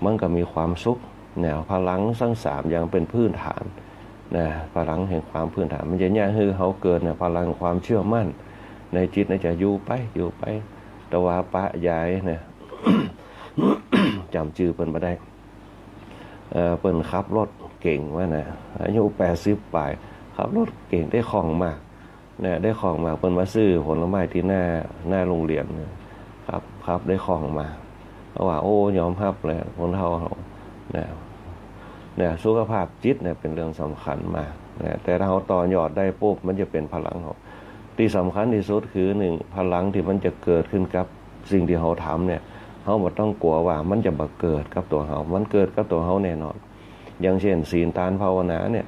มันก็มีความสุขเนี่ยพลังทั้งสามอย่างเป็นพื้นฐานนะพลังแห่งความพื้นฐานมันจะเนี่ยคือเขาเกิดเนี่ยพลังความเชื่อมั่นในจิตในจะอยู่ไปแต่ว่าปะยายเนี่ย จำชื่อเพิ่นบ่ได้เปิ้นขับรถเก่งว่านะอายุ80ปลายขับรถเก่งได้ของมากเนี่ยได้ของมากเปิ้นมาซื้อผลไม้ที่หน้าโรงเรียนครับได้ของมาเพราะว่าโอ้ยอมรับเลยคนเฒ่าเฮาเนี่ยสุขภาพจิตเนี่ยเป็นเรื่องสำคัญมากนะแต่ถ้าเราต่อยอดได้ปุ๊บมันจะเป็นพลังเฮาที่สำคัญที่สุดคือ1พลังที่มันจะเกิดขึ้นกับสิ่งที่เราทำเนี่ยเขาบ่ต้องกลัวว่ามันจะบ่เกิดกับตัวเขามันเกิดกับตัวเขาแน่นอนอย่างเช่นศีลทานภาวนาเนี่ย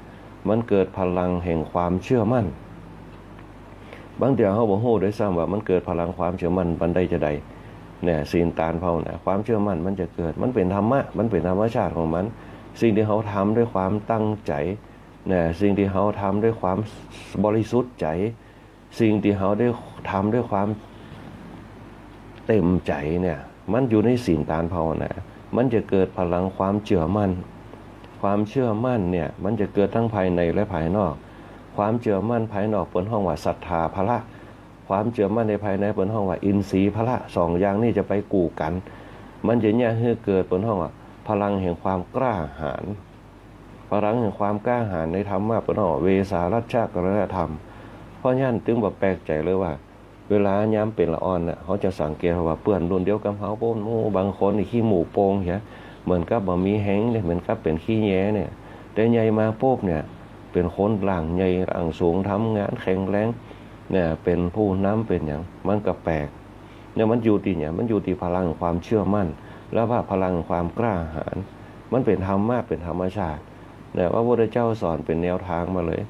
มันเกิดพลังแห่งความเชื่อมั่นบางทีเขาบ่ฮู้ด้วยซ้ำว่ามันเกิดพลังความเชื่อมั่นบันไดจะใดเนี่ยศีลทานภาวนาความเชื่อมั่นมันจะเกิดมันเป็นธรรมะมันเป็นธรรมชาติของมันสิ่งที่เขาทำด้วยความตั้งใจเนี่ยสิ่งที่เขาทำด้วยความบริสุทธิ์ใจสิ่งที่เขาได้ทำด้วยความเต็มใจเนี่ยมันอยู่ในศีลทานภาวนามันจะเกิดพลังความเชื่อมั่นเนี่ยมันจะเกิดทั้งภายในและภายนอกความเชื่อมั่นภายนอกเปิ้นห้องว่าศรัทธาพละความเชื่อมั่นในภายในเปิ้นห้องว่าอินทรีย์พละสองอย่างนี้จะไปกู่กันมันจะเนี่ยให้เกิดเปิ้นห้องว่าพลังแห่งความกล้าหาญพลังแห่งความกล้าหาญในธรรมะเปิ้นห้องเวสารัชชะกรณธรรมเพราะฉะนั้นจึงบ่แปลกใจเลยว่าเวลาย้ำเป็นละอ่อนน่ะเขาจะสังเกตว่าเปื้อนรุ่นเดียวกับเขาโป้นบางคนนี่ขี้หมูโป่งเหี้ยเหมือนกับบ่มีแห้งเนี่ยเหมือนกับเป็นขี้แย้เนี่ยแต่ใหญ่มาปุ๊บเนี่ยเป็นคนหลังใหญ่หลังสูงทำงานแข็งแรงเนี่ยเป็นผู้นำเป็นอย่างมันก็แปลก เนี่ยมันอยู่ที่เนี่ยมันอยู่ที่พลังความเชื่อมั่นแล้วว่าพลังความกล้าหาญมันเป็นธรรมะเป็นธรรมชาติเนี่ยว่าพระพุทธเจ้าสอนเป็นแนวทางมาเลย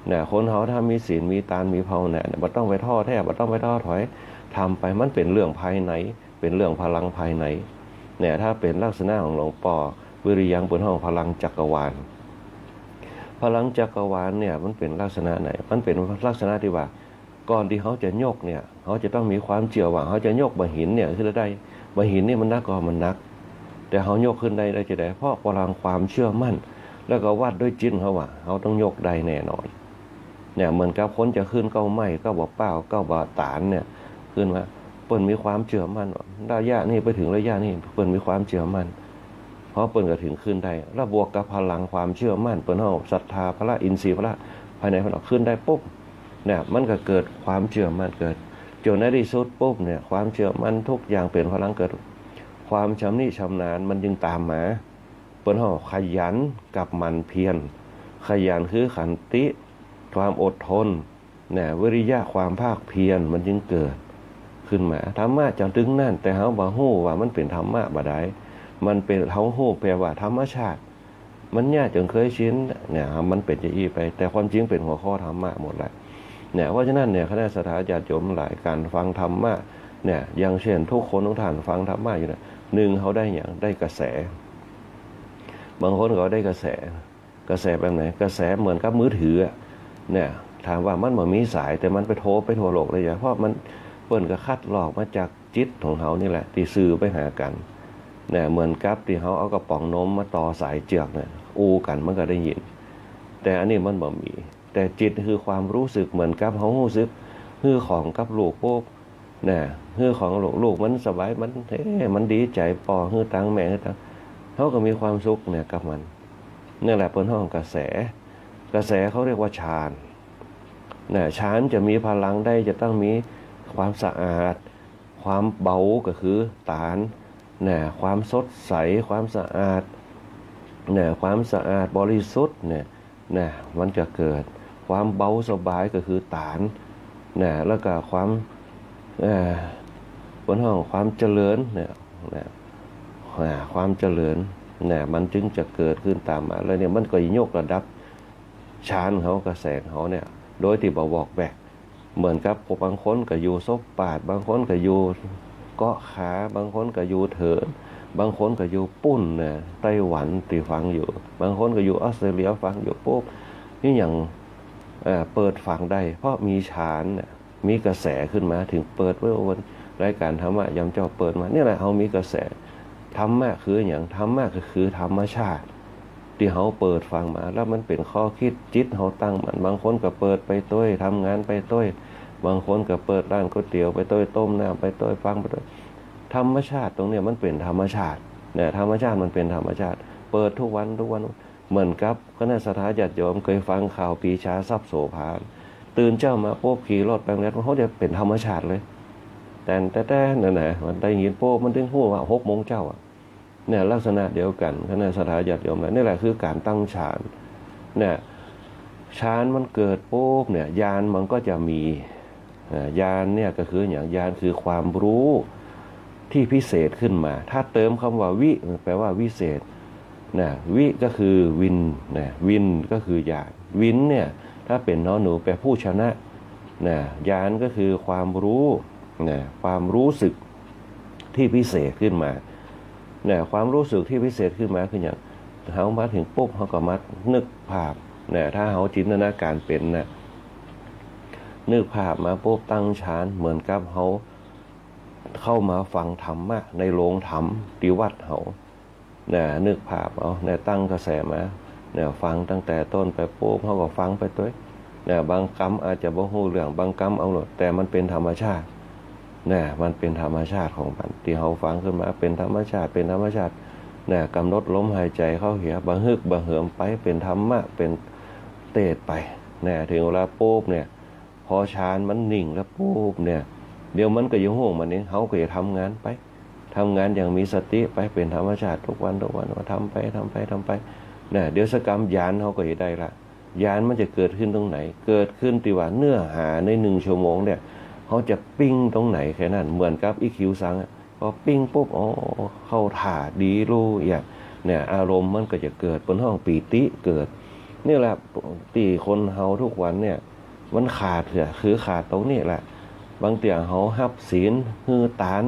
เนี่ยคนเขาถ้ามีศีลมีทานมีภาวนาเนี่ยบ่ต้องไปท้อแท้บ่ต้องไปท้อถอยทำไปมันเป็นเรื่องภายในเป็นเรื่องพลังภายในเนี่ยถ้าเป็นลักษณะของหลวงป่อวิริยังเป็นห้องพลังจักรวาลพลังจักรวาลเนี่ยมันเป็นลักษณะไหนมันเป็นลักษณะที่ว่าก่อนที่เขาจะยกเนี่ยเขาจะต้องมีความเชื่อว่าเขาจะยกบะหินเนี่ยขึ้นได้บะหินนี่มันนักก็มันนักแต่เขายกขึ้นได้จะได้เพราะพลังความเชื่อมั่นแล้วก็วัดด้วยจิตเขาว่าเขาต้องยกได้แน่นอนเนี่ยเหมือนกับคนจะขึ้นเก้าไม้เก้าบ่อเป้าเก้าบ่อตานเนี่ยขึ้นมาเปิ้นมีความเชื่อมั่นระยะนี้ไปถึงระยะนี้เปิ้นมีความเชื่อมั่นเพราะเปิ้นก็ถึงขึ้นได้แล้วบวกกับพลังความเชื่อมั่นเปิ้นเฮาศรัทธาพระอินทรีย์พระภายในพระขึ้นได้ปุ๊บเนี่ยมันก็เกิดความเชื่อมั่นเกิดจนในที่สุดปุ๊บเนี่ยความเชื่อมั่นทุกอย่างเป็นพลังเกิดความชำนิชำนาญมันจึงตามมาเปิ้นเฮาขยันกับมันเพียรขยันคือขันติความอดทนเนี่ยวิริยะความภาคเพียรมันจึงเกิดขึ้นมาธรรมะจังถึงนั่นแต่เฮาบ่ฮู้ว่ามันเป็นธรรมะบ่ได้มันเป็นเฮาฮู้แปลว่าธรรมชาติมันยากจนเคยชินเนี่ยมันเป็นจะอี้ไปแต่ความจริงเป็นหัวข้อธรรมะหมดแหละเนี่ยเพราะฉะนั้นเนี่ยคณะสัตยาธิโยมหลายการฟังธรรมะเนี่ยอย่างเช่นทุกคนทุกท่านฟังธรรมะอยู่นะหนึ่งเขาได้อย่างได้กระแสบางคนเขาได้กระแสแบบไหนกระแสเหมือนกับมือถือเนี่ยถามว่ามันบ่มีสายแต่มันไปโทรไปทั่วโลกเลยเพราะมันเปิ้นก็คัดลอกมาจากจิตของเขานี่แหละที่สื่อไปหากันเนี่ยเหมือนกับที่เขาเอากระป๋องนมมาต่อสายเจือกเนี่ยอูกันมันก็ได้ยินแต่อันนี้มันบ่มีแต่จิตคือความรู้สึกเหมือนกับเขารู้สึกฮือของกับลูกปุ๊บเนี่ยฮือของลูกมันสบายมันมันดีใจปอฮือตังแม่ฮือตังเขาก็มีความสุขเนี่ยกับมันนี่แหละเป็นห้องกระแสเขาเรียกว่าฌานเนี่ยฌานจะมีพลังได้จะต้องมีความสะอาดความเบาก็คือฐานเนี่ยความสดใสความสะอาดเนี่ยความสะอาดบริสุทธิ์เนี่ยมันจะเกิดความเบาสบายก็คือฐานเนี่ยแล้วก็ความบนห้องความเจริญเนี่ยความเจริญเนี่ยมันจึงจะเกิดขึ้นตามมาแล้วเนี่ยมันก็ยกระดับฌานเขากระแสเขาเนี่ยโดยที่บอกแบกเหมือนกับบางคนก็อยู่ซบปาดบางคนก็อยู่เกาะขาบางคนก็อยู่เถินบางคนก็อยู่ปุ่นเนี่ยไต้หวันที่ฟังอยู่บางคนก็อยู่ออสเตรเลียฟังอยู่ปุ๊บนี่อย่างเปิดฟังได้เพราะมีฌานเนี่ยมีกระแสขึ้นมาถึงเปิดไว้วันรายการธรรมะยามเจ้าเปิดมานี่แหละเขามีกระแสธรรมะคืออย่างธรรมะก็คือธรรมชาติที่เขาเปิดฟังมาแล้วมันเป็นข้อคิดจิตเขาตั้งมันบางคนก็เปิดไปต้วยทำงานไปต้วยบางคนก็เปิดร้านก๋วยเตี๋ยวไปต้วยต้มน้ำไปต้วยฟังไปต้วยธรรมชาติตรงเนี้ยมันเป็นธรรมชาติเนี่ยธรรมชาติมันเป็นธรรมชาติเปิดทุกวันเหมือนกับคณะสัตยาธิโยมเคยฟังข่าวปีชาทรัพย์โสภาตื่นเจ้ามาโป๊บขี่รถไปโรงเรียนเขาจะเป็นธรรมชาติเลยแต่นั่นแหละมันได้ยินโป๊บมันถึงพูดว่า6 โมงเจ้าเนี่ยลักษณะเดียวกันคณะสัตยาธิโยมนี่แหละคือการตั้งฌานเนี่ยฌานมันเกิดปุ๊บเนี่ยญาณมันก็จะมีญาณเนี่ยก็คืออย่างญาณคือความรู้ที่พิเศษขึ้นมาถ้าเติมคำว่าวิแปลว่าวิเศษนะวิก็คือวินนะวินก็คือญาณวินเนี่ยถ้าเป็นน้อหนูแปลผู้ชนะนะญาณก็คือความรู้นะความรู้สึกที่พิเศษขึ้นมาเนี่ยความรู้สึกที่พิเศษขึ้นมาคืออย่างเขามาถึงปุ๊บเขาก็มานึกภาพเนี่ยถ้าเขาจินตนาการเป็นนะนึกภาพมาปุ๊บตั้งฌานเหมือนกับเขาเข้ามาฟังธรรมะในโรงธรรมที่วัดเขาเนี่ยนึกภาพเอาเนี่ยตั้งกระแสมาเนี่ยฟังตั้งแต่ต้นไปปุ๊บเขาก็ฟังไปด้วยเนี่ยบางคำอาจจะบ่ฮู้เรื่องบางคำเอาหมดแต่มันเป็นธรรมชาติเนี่ยมันเป็นธรรมชาติของมันที่เขาฟังขึ้นมาเป็นธรรมชาติเนี่ยกำหนดลมหายใจเข้าเหี่ยบางฮึกบางเหิมไปเป็นธรรมะเป็นเตดไปเนี่ยถึงเวลาปุ๊บเนี่ยพอฌานมันนิ่งแล้วปุ๊บเนี่ยเดี๋ยวมันก็อยู่ห้องมันเองเขาก็จะทำงานไปทำงานอย่างมีสติไปเป็นธรรมชาติทุกวันว่าทำไปเนี่ยเดี๋ยวสกรรมญาณเขาก็จะได้ละญาณมันจะเกิดขึ้นตรงไหนเกิดขึ้นที่ว่าเนื้อหาใน1 ชั่วโมงเนี่ย เขาจะปิ้งตรงไหนแค่นั้นเหมือนกับอีคิวซังพอปิ้งปุ๊บเข้าถ่าดีรู้อย่างเนี่ยอารมณ์มันก็จะเกิดบนห้องปีติเกิดนี่แหละตีคนเฮาทุกวันเนี่ยมันขาดเถอะคือขาดตรงนี้แหละบางเตียงเฮาฮับศีลฮือตาน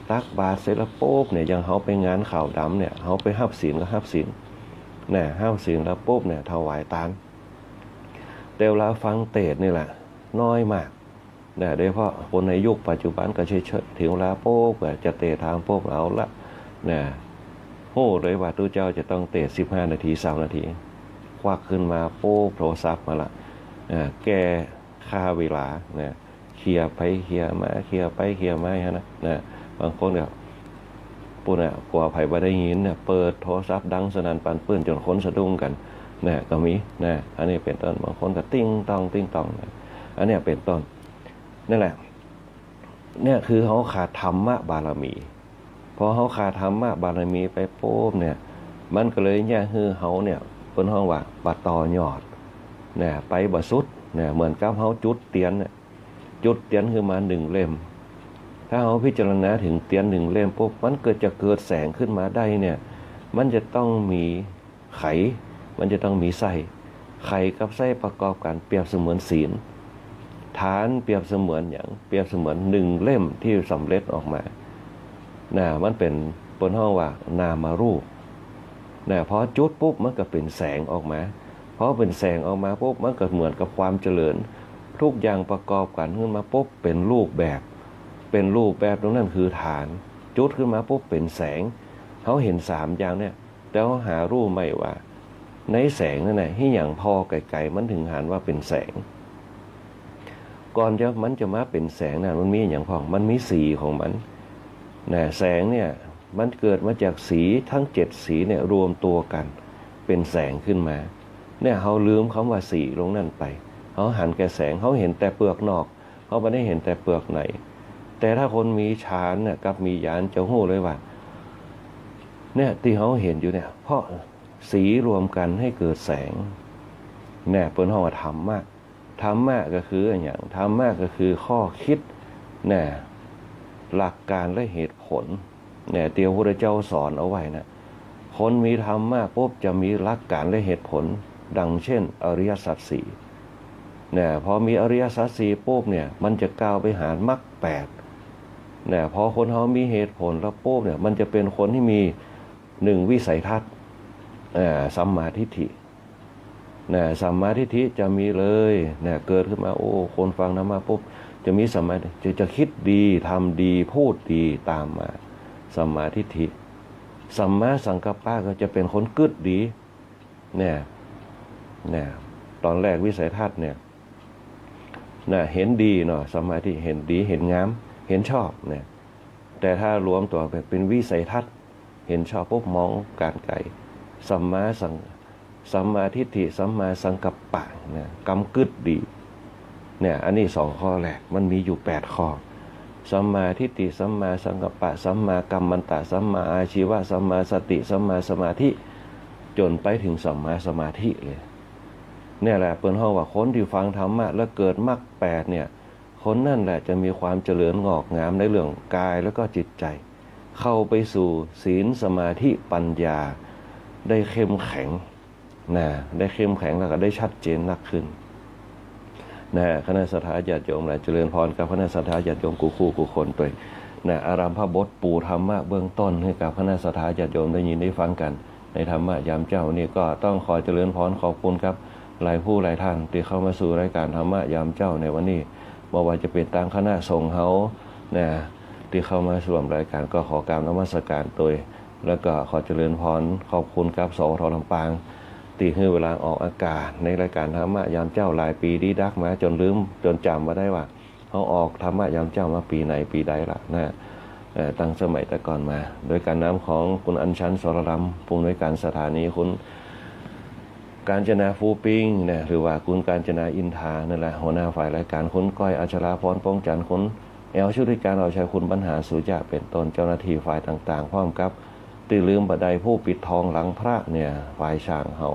ตักบาตรเสร็จแล้วปุ๊บเนี่ยยังเฮาไปงานข่าวดำเนี่ยเฮาไปฮับศีลก็ฮับศีลเนี่ยฮับศีลแล้วปุ๊บเนี่ยถวายตานแต่เวลาฟังเทศนี่แหละน้อยมากเนี่ยโดยเฉพาะคนในยุคปัจจุบันก็เฉยๆถึงเวลาปุ๊บจะเทศทางปุ๊บเอาละเนี่ยโหเลยว่าตู้เจ้าจะต้องเทศ15 นาที3 นาทีควักขึ้นมาปุ๊บโทรศัพท์มาละแก้ค่าเวลาเนี่ยเคลียร์ไปเคลียร์มาเคลียร์ไปเคลียร์มาฮะนะบางคนเนี่ยปุ่นกลัวไผ่บ่ได้ยินเนี่ยเปิดโทรศัพท์ดังสนั่นปั่นปื้นจนคนสะดุ้งกันเนี่ยก็มีนะอันนี้เป็นต้นบางคนก็ติ้งตองติ้งตองอันนี้เป็นต้นนั่นแหละเนี่ยคือเขาขาดธรรมะบารมีพอเขาขาดธรรมะบารมีไปโป๊บเนี่ยมันก็เลยเนี่ยคือเขาเนี่ยเป็นห้องว่าบัดต่อยอดเนี่ยไปบ่สุดเนี่ยเหมือนกับเขาจุดเตียนเนี่ยจุดเตียนคือมา1 เล่มถ้าเขาพิจารณาถึงเตียน1 เล่มปุ๊บมันเกิดจะเกิดแสงขึ้นมาได้เนี่ยมันจะต้องมีไขมันจะต้องมีไส้ไข่กับไส้ประกอบกันเปรียบเสมือนศีลฐานเปรียบเสมือนอย่างเปรียบเสมือน1 เล่มที่สำเร็จออกมามันเป็นบนห้องว่านามารูปพอจุดปุ๊บมันก็เป็นแสงออกมาพอเป็นแสงออกมาปุ๊บมันก็เหมือนกับความเจริญทุกอย่างประกอบกันขึ้นมาปุ๊บเป็นรูปแบบตรงนั้นคือฐานจุดขึ้นมาปุ๊บเป็นแสงเขาเห็น3 อย่างเนี่ยแต่เขาหารู้ไม่ว่าในแสงนั่นแหละที่อย่างพอไกลๆมันถึงหันว่าเป็นแสงก่อนมันจะมาเป็นแสงนะมันมีอย่างพอมันมีสีของมันแสงเนี่ยมันเกิดมาจากสีทั้ง7 สีเนี่ยรวมตัวกันเป็นแสงขึ้นมาเนี่ยเขาลืมคำว่าสีลงนั่นไปเขาหันแก่แสงเขาเห็นแต่เปลือกนอกเขาไม่ได้เห็นแต่เปลือกในแต่ถ้าคนมีฌานเนี่ยกับมีญาณจะรู้เลยว่าเนี่ยที่เขาเห็นอยู่เนี่ยเพราะสีรวมกันให้เกิดแสงเนี่ยเป็นห้องธรรมะธรรมะก็คืออย่างธรรมะก็คือข้อคิดเนี่ยหลักการและเหตุผลเนี่ยที่พระพุทธเจ้าสอนเอาไว้นะคนมีธรรมะปุ๊บจะมีหลักการและเหตุผลดังเช่นอริยสัจ 4เนี่ยพอมีอริยสัจ 4ปุ๊บเนี่ยมันจะก้าวไปหามรรค 8เนี่ยพอคนเขามีเหตุผลแล้วปุ๊บเนี่ยมันจะเป็นคนที่มี1 วิสัยทัศน์สัมมาทิฏฐิสัมมาทิฏฐิจะมีเลยเกิดขึ้นมาคนฟังธรรมะปุ๊บจะมีสัมมาจะคิดดีทำดีพูดดีตามมาสัมมาทิฏฐิสัมมาสังกัปปะก็จะเป็นคนกึศดีเนี่ยตอนแรกวิสัยทัศน์เนี่ยเห็นดีเนาะสัมมาทิฏฐิเห็นดีเห็นงามเห็นชอบเนี่ยแต่ถ้ารวมตัวเป็นวิสัยทัศน์เห็นชอบปุ๊บมองการไกลสัมมาทิฏฐิสัมมาสังกัปปะเนี่ยกำกึศดีเนี่ยอันนี้2 ข้อแรกมันมีอยู่8 ข้อสัมมาทิฏฐิสัมมาสังกัปปะสัมมากัมมันตะสัมมาอาชีวะสัมมาสติสัมมาสมาธิจนไปถึงสัมมาสมาธิเลยเนี่ยแหละเป็นห้องว่าคนที่ฟังธรรมะแล้วเกิดมรรค 8เนี่ยคนนั่นแหละจะมีความเจริญงอกงามในเรื่องกายแล้วก็จิตใจเข้าไปสู่ศีลสมาธิปัญญาได้เข้มแข็งได้เข้มแข็งแล้วก็ได้ชัดเจนมากขึ้นคณะสัตยาญาติโยมเจริญพรกับคณะสัตยาญาติโยมกูคนตัวอารัมภบทปูธรรมะเบื้องต้นให้กับคณะสัตยาญาติโยมได้ยินได้ฟังกันในธรรมะยามเจ้านี่ก็ต้องขอเจริญพรขอบคุณครับหลายผู้หลายท่านที่เข้ามาสู่รายการธรรมะยามเจ้าในวันนี้บ่ว่าจะเป็นต่างคณะสงฆ์เฮาที่เข้ามาร่วมรายการก็ขอกราบนมัสการตัวแล้วก็ขอเจริญพรขอบคุณครับสวทลำปางตีให้เวลาออกอากาศในรายการธรรมะยามเจ้าหลายปีดีดักมาจนลืมจนจำมาได้ว่าเขาออกธรรมะยามเจ้ามาปีไหนปีใดละตั้งสมัยแต่ก่อนมาโดยการนำของคุณอัญชันสรรำผู้อำนวยการสถานีคุณกาญจนาฟูปิ้งหรือว่าคุณกาญจนาอินทานั่นแหละหัวหน้าฝ่ายรายการคุณก้อยอัชราพรป้องจันทร์คุณชุติการเราใช้คุณปัญหาสุจาเป็นต้นเจ้าหน้าที่ฝ่ายต่างๆพร้อมกับตีลืมบัดใดผู้ปิดทองหลังพระฝ่ายช่างเฮา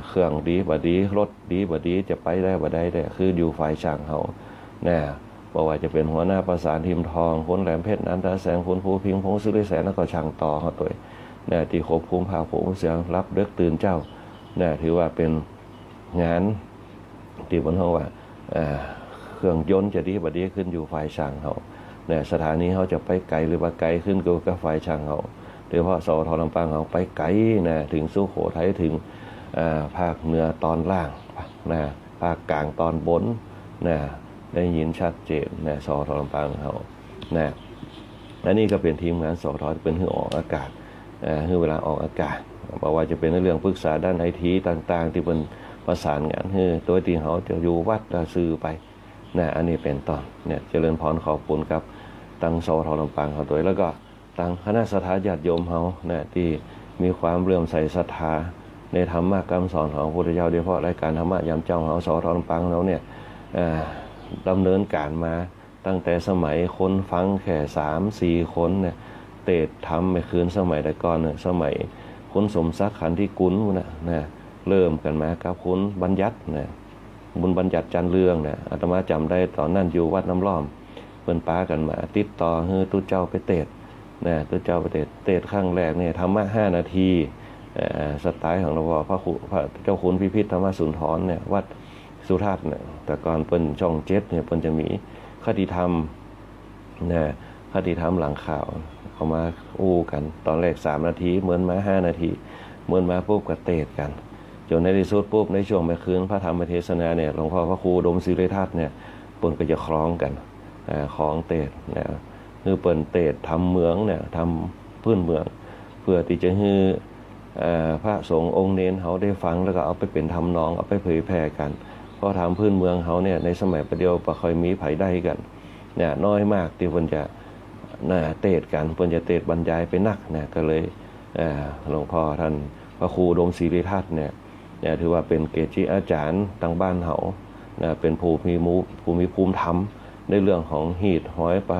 เครื่องดีบัดดีรถดีบัดดีจะไปได้บัดใดคืออยู่ฝ่ายช่างเฮา นะบอกว่าจะเป็นหัวหน้าประสานทีมทองคนแหลมเพชรนันทแสงคนภูพิงพงศ์สุริแสนแล้วก็ช่างต่อเขาตัวนะที่ควบคุมภาคผมเสียงรับเด็กตื่นเจ้านะถือว่าเป็นงานที่บนห้องว่าเครื่องยนต์จะดีบัดนี้ขึ้นอยู่ฝ่ายช่างเขาเนี่ยสถานีเขาจะไปไกลหรือว่าไกลขึ้นกับฝ่ายช่างเขาโดยเฉพาะสทลำปางเขาไปไกลนะถึงสุโขทัยถึงภาคเหนือตอนล่างนะภาคกลางตอนบนนะได้ยินชัดเจนนะสทลำปางเขานะและนี่ก็เป็นทีมงานสทเป็นเรื่องออกอากาศเรื่องเวลาออกอากาศบอกว่าจะเป็นเรื่องปรึกษาด้านไอทีต่างๆที่เป็นประสานงานคือตัวที่เขาจะอยู่วัดซื้อไปนะอันนี้เป็นตอนเนี่ยเจริญพรขอบคุณครับตั้งสทลำปางเขาตัวแล้วก็ตั้งคณะสัตยาติโยมเขานะที่มีความเลื่อมใสศรัทธาในธรรมะคำสอนของพระพุทธเจ้าโดยเฉพาะรายการธรรมะยามเจ้าของสทลำปางเราเนี่ยดำเนินการมาตั้งแต่สมัยคนฟังแค่3-4 คนเนี่ยเตดทำไปคืนสมัยแต่ก่อนเนี่ยสมัยคุณสมศักดิ์ขันธิกุลนะเริ่มกันมากับคุณบัญญัตินะบุญบัญญัติจันเรืองเนี่ยอาตมาจำได้ตอนนั้นอยู่วัดน้ำล้อมเปิ้นป้ากันมาติดต่อให้ตู้เจ้าไปเตดนะตู้เจ้าไปเตดครั้งแรกเนี่ยธรรมะ5 นาทีสไตล์ของหลวงพ่อพระเจ้าคุณพิพิธธรรมสุนทรเนี่ยวัดสุทัศน์เนี่ยแต่ก่อนเปิ้นช่อง7เนี่ยเปิ้นจะมีคติธรรมนะคติธรรมหลังข่าวเขามาอู้กันตอนแรก3 นาทีเหมือนมา5 นาทีเหมือนมาปุ๊บก็เตดกันจนในที่สุดปุ๊บในช่วงเมื่อคืนพระธรรมเทศนาเนี่ยหลวงพ่อพระครูดมศิริทัศน์เนี่ยเปิ้นก็จะคล้องกันคล้องเตดนะคือเปิ้นเตดทำเมืองเนี่ยทำพื้นเมืองเพื่อที่จะให้พระสงฆ์องค์เนนเขาได้ฟังแล้วก็เอาไปเป็นทำนองเอาไปเผยแพร่กันเพราะทำพื้นเมืองเขาเนี่ยในสมัยประเดียวบ่ค่อยมีไผได้กันเนี่ยน้อยมากที่เพิ่นจะเตดกันเพิ่นจะเตดบรรยายไปนักเนี่ยก็เลยหลวงพ่อท่านพระครูดมศิริทัศน์เนี่ยถือว่าเป็นเกจิอาจารย์ทางบ้านเขาเป็นภูมิภูมิธรรมในเรื่องของหีดหอยปลา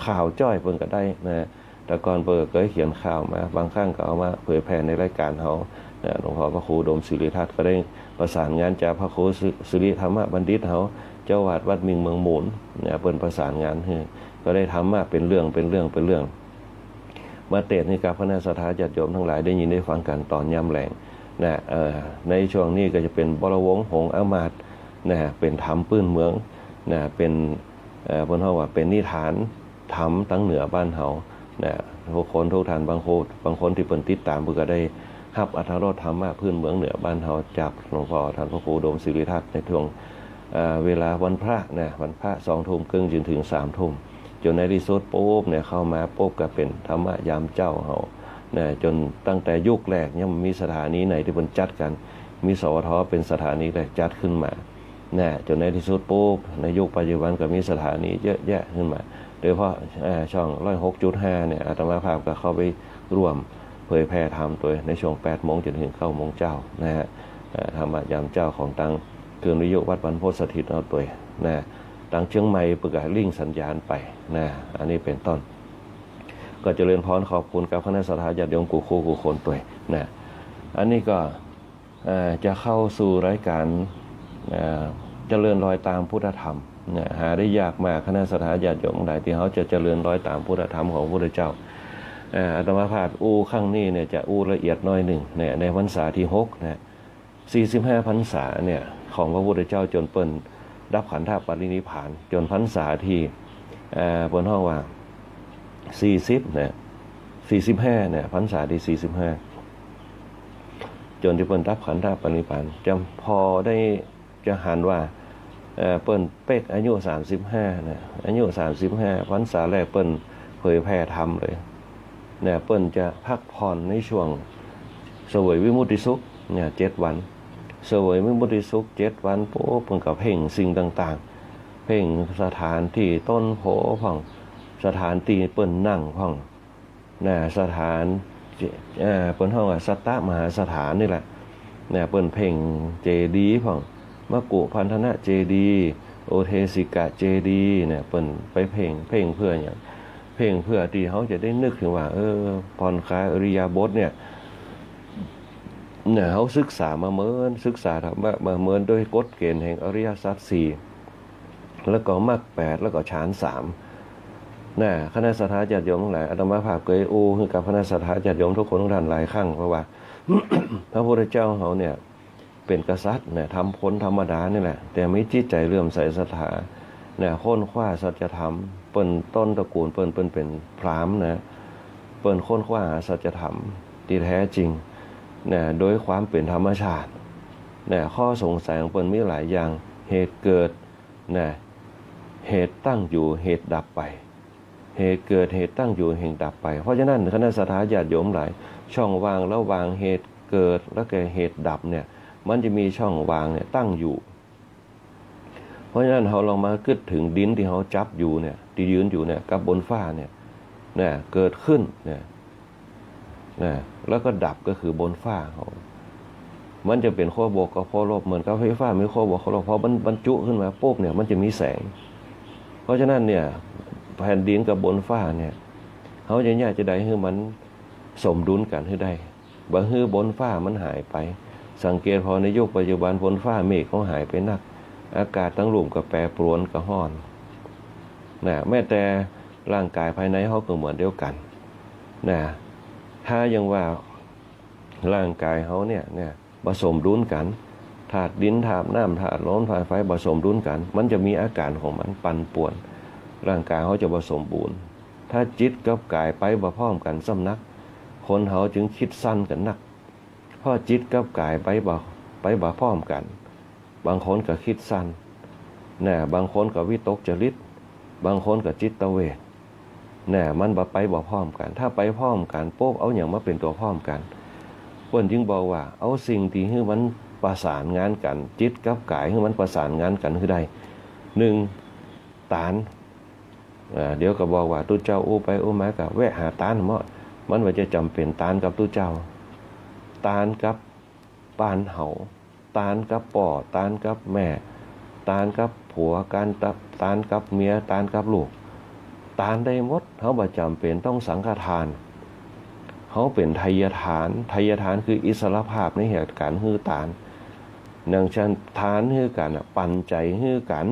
ข่าวจ้อยเพิ่นก็ได้นะแต่ก่อนเปิดเคยเขียนข่าวมาบางครั้งก็เอามาเผยแพร่ในรายการเขาหลวงพ่อพระครูดมศิริทัศน์ก็ได้ประสานงานจากพระครูศิริธรรมบัณฑิตเขาเจ้าวาดวัดมิงเมืองหมุนเปิ้นประสานงานก็ได้ทำมาเป็นเรื่องมาเตดให้กับคณะสัตยาติโยมทั้งหลายได้ยินได้ฟังกันตอนย่ำแรงนะในช่วงนี้ก็จะเป็นบรวงหงส์อมาตย์นะเป็นธรรมปื้นเมืองนะเป็นบนห้องว่าเป็นนิทานธรรมตั้งเหนือบ้านเฮานะทุกคนทุกท่านบางคนที่เปิดติดตามเพื่อก็ได้รับอรรถรสธรรมะพื้นเมืองเหนือบ้านเฮาจากหลวงพ่อท่านพระครูดมศิริทัศน์ในช่วงเวลาวันพระนะวันพระ20:30จนถึง30:00จนในที่สุดปุ๊บเนี่ยเข้ามาปุ๊บก็เป็นธรรมะยามเจ้าเฮานะจนตั้งแต่ยุคแรกยังมีสถานีไหนที่เพิ่นจัดกันมีสวทเป็นสถานีแรกจัดขึ้นมานะจนในที่สุดปุ๊บในยุคปัจจุบันก็มีสถานีเยอะแยะขึ้นมาโดยเฉพาะช่อง106.5เนี่ยอาตมาภาพก็เข้าไปร่วมเผยแพร่ธรรมตัวในช่วง8 โมงจนถึง9 โมงเจ้านะฮะธรรมะยามเจ้าของตังเกินวิทยุวัดบรรพตสถิตเอาตัวนะตังเชียงใหม่ประกาศลิงสัญญาณไปนะอันนี้เป็นต้นก็เจริญพรขอบคุณกับคณะสัตยาติโยมกูคนตัวนะอันนี้ก็จะเข้าสู่รายการเจริญรอยตามพุทธธรรมหาได้ยากมากคณะสัตยาติโยมหลายที่เขาจะเจริญรอยตามพุทธธรรมของพระพุทธเจ้าอาตมาภาพข้างนี้เนี่ยจะละเอียดน้อยหนึ่งเนี่ยในพรรษาที่6นะ45 พรรษาเนี่ยของพระพุทธเจ้าจนเปิ้นดับขันธปรินิพพานจนพรรษาที่บนห้องว่า40เนี่ย45เนี่ยพรรษาที่45จนที่เปิ้นดับขันธปรินิพพานจำพอได้จะหันว่าเปิ้นเป๊กอายุ35นะอายุ35พรรษาแรกเปิ้นเผยแพร่ธรรมเลยเนี่ยเปิ้นจะพักผ่อนในช่วงเสวยวิมุตติสุขเนี่ย7 วันเสวยวิมุตติสุข7 วันปุ๊บเพิ่นก็เพ่งสิ่งต่างๆเพ่งสถานที่ต้นโพพ่องสถานที่เปิ้นนั่งพ่องนะสถานเปิ้นเฮาว่าสัตตมหาสถานนี่แหละเนี่ยเปิ้นเพ่งเจดีย์พ่องมกุพันธนะเจดีย์โอเทสิกะเจดีย์เนี่ยเปิ้นไปเพ่งเพื่อหยังเพ่งเพื่อที่เขาจะได้นึกถึงว่าผ่อนคลายอริยบทเนี่ยเขาศึกษามาเมินศึกษาธรรมะมาเมินโดยกฎเกณฑ์แห่งอริยสัจ4 แล้วก็มรรค8แล้วก็ฌาน3น่ะคณะสัตยาญาติโยมทั้งหลายอาตมาภาพเคยอู้คือกับคณะสัตยาญาติโยมทุกคนทุกท่านหลายครั้งเพราะว่า พระพุทธเจ้าเขาเนี่ยเป็นกษัตริย์เนี่ยทำคนธรรมดานี่แหละแต่มีจิตใจเลื่อมใสศรัทธาเนี่ยค้นคว้าสัจธรรมเปิ้นต้นตระกูลเปิ้นเป็นพราหมณ์นะเปิ้นค้นคว้าหาสัจธรรมที่แท้จริงเนี่ยโดยความเป็นธรรมชาติเนี่ยข้อสงสัยของเปิ้นมีหลายอย่างเหตุเกิดเนี่ยเหตุตั้งอยู่เหตุดับไปเหตุเกิดเหตุตั้งอยู่เหตุดับไปเพราะฉะนั้นคณะสัตยาญาติโยมหลายช่องว่างระหว่างเหตุเกิดและแก่เหตุดับเนี่ยมันจะมีช่องว่างเนี่ยตั้งอยู่เพราะฉะนั้นเราลองมาคิดถึงดินที่เขาจับอยู่เนี่ยที่ยืนอยู่เนี่ยกับบนฟ้าเนี่ยเกิดขึ้นเนี่ยแล้วก็ดับก็คือบนฟ้าเขามันจะเป็นขั้วบวกกับขั้วลบเหมือนกับไฟฟ้ามีขั้วบวกขั้วลบเพราะมันบรรจุขึ้นมาปุ๊บเนี่ยมันจะมีแสงเพราะฉะนั้นเนี่ยแผ่นดินกับบนฟ้าเนี่ยเขาจะอยากจะได้ให้มันสมดุลกันให้ได้บางบนฟ้ามันหายไปสังเกตพอในยุคปัจจุบันบนฟ้าเมฆเขาหายไปนักอากาศทั้งลุ่มก็แปรปรวนก็ร้อนแม้แต่ร่างกายภายในเขาก็เหมือนเดียวกันถ้ายังว่าร่างกายเขาเนี่ยผสมดุลกันธาตุดินธาตุน้ำธาตุลมธาตุไฟผสมดุลกันมันจะมีอาการของมันปั่นป่วนร่างกายเขาจะผสมบูรณ์ถ้าจิตกับกายไปบ่พร้อมกันสำนักคนเขาจึงคิดสั้นกันนักเพราะจิตกับกายไปบ่พร้อมกันบางคนก็คิดสั้นบางคนก็วิตกจริตบางคนก็จิตเวทมันไปบ่พร้อมกันถ้าไปพร้อมกันโป๊บเอาอย่างมาเป็นตัวพร้อมกันเพิ่นจึงบอกว่าเอาสิ่งที่ให้มันประสานงานกันจิตกับกายให้มันประสานงานกันคือใด1ตานเดี๋ยวก็บอกว่าตู้เจ้าอู้ไปอู้มาก็แวะหาตานเหมาะมันว่าจะจำเป็นตานกับตู้เจ้าตานกับปานเหาตานกับป่อตานกับแม่ตานกับผัวการตานกับเมียตานกับลูกตานได้หมดเขาบ่จำเป็นต้องสังฆทานเขาเป็นไทยทานคืออิสรภาพในเหตุการณ์ฮือตานเนื่องจากทานฮือกันปันใจฮือกัน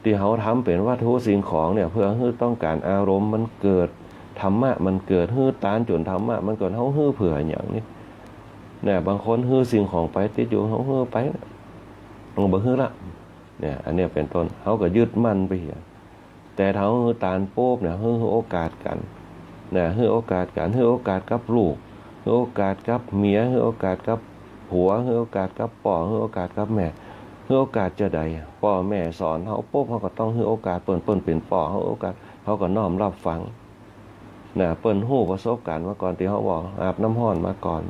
ที่เขาทำเป็นวัตถุสิ่งของเนี่ยเพื่อฮือต้องการอารมณ์มันเกิดธรรมะมันเกิดฮือตานจนธรรมะมันเกิดเขาฮือเผื่ออย่างนี้บางคนฮือสิ่งของไปติดอยู่เขาฮือไปบ่ฮือละอันนี้เป็นต้นเขาก็ยึดมั่นไปเหี้ยแต่เขาฮือตานโป๊บเนี่ยฮือโอกาสกันฮือโอกาสกันฮือโอกาสกับลูกฮือโอกาสกับเมียฮือโอกาสกับผัวฮือโอกาสกับป่อฮือโอกาสกับแม่ฮือโอกาสจะใดพ่อแม่สอนเขาปุ๊บเขาก็ต้องฮือโอกาสเปิ้นเป็นป่อเขาโอกาสเขาก็น้อมรับฟังเปิ้นฮู้ประสบการณ์มาก่อนที่เขาบอกอาบน้ำร้อนมาก่อน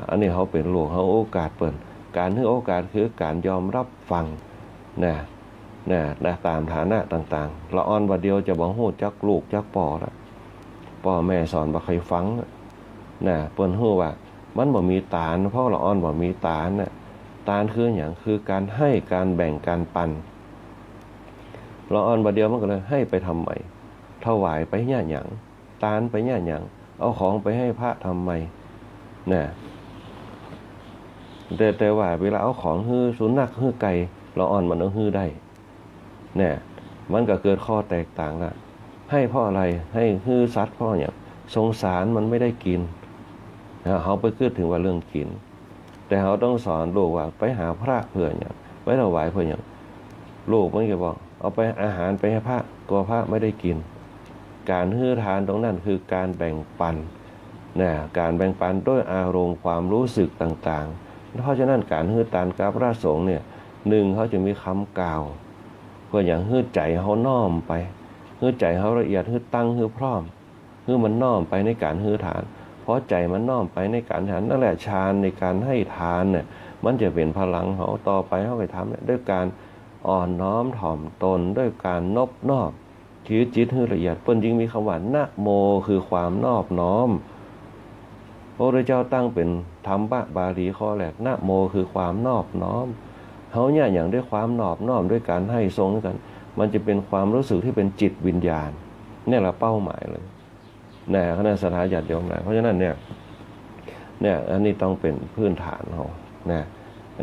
อันนี้เขาเป็นลูกเขาโอกาสเปิ้นการฮือโอกาสคือการยอมรับฟังตามฐานะต่างๆละอ่อนว่าเดียวจะบ่ฮู้จักลูกจักป่อละพ่อแม่สอนบ่เคยฟังเปิ้นฮู้ว่ามันบ่มีตาลเพราะละอ่อนบ่มีตาลตาลคือหยังคือการให้การแบ่งการปันละอ่อนบ่เดียวมันก็เลยให้ไปทำไมถวายไปเนี่ยหยังตาลไปเนี่ยหยังเอาของไปให้พระทำไมแต่ว่าเวลาเอาของฮื้อสุนัขฮื้อไก่ละอ่อนมันต้องฮื้อได้มันก็เกิดข้อแตกต่างละให้เพราะอะไรให้ฮื้อสัตว์เพราะอย่างสงสารมันไม่ได้กินเขาไปคิดถึงว่าเรื่องกินแต่เขาต้องสอนลูกว่าไปหาพระเพื่ออย่างไว้ถวายเพื่ออย่างลูกมันก็บอกเอาไปอาหารไปให้พระกลัวพระไม่ได้กินการฮื้อทานตรงนั้นคือการแบ่งปันการแบ่งปันด้วยอารมณ์ความรู้สึกต่างๆเพราะฉะนั้นการฮื้อทานกับพระสงฆ์เนี่ยเขาจะมีคำกล่าวเพื่ออย่างฮื้อใจเขาน้อมไปฮื้อใจเขาละเอียดฮื้อตั้งฮื้อพร้อมฮื้อมันน้อมไปในการฮื้อทานเพราะใจมันน้อมไปในการทานนั่นแหละฌานในการให้ทานเนี่ยมันจะเป็นพลังเขาต่อไปเขาไปทำด้วยการอ่อนน้อมถ่อมตนด้วยการนอบน้อมถือจิตฮื้อละเอียดเปิ้นจึงมีคำว่านะโมคือความนอบน้อมพระพุทธเจ้าตั้งเป็นธรรมบาลีข้อแรกนะโมคือความนอบน้อมเขาเนี่ยอย่างด้วยความนอบน้อมด้วยการให้ทรงกันมันจะเป็นความรู้สึกที่เป็นจิตวิญญาณนี่แหละเป้าหมายเลยคณะสัตยาญาติโยมเพราะฉะนั้นเนี่ยอันนี้ต้องเป็นพื้นฐานเขา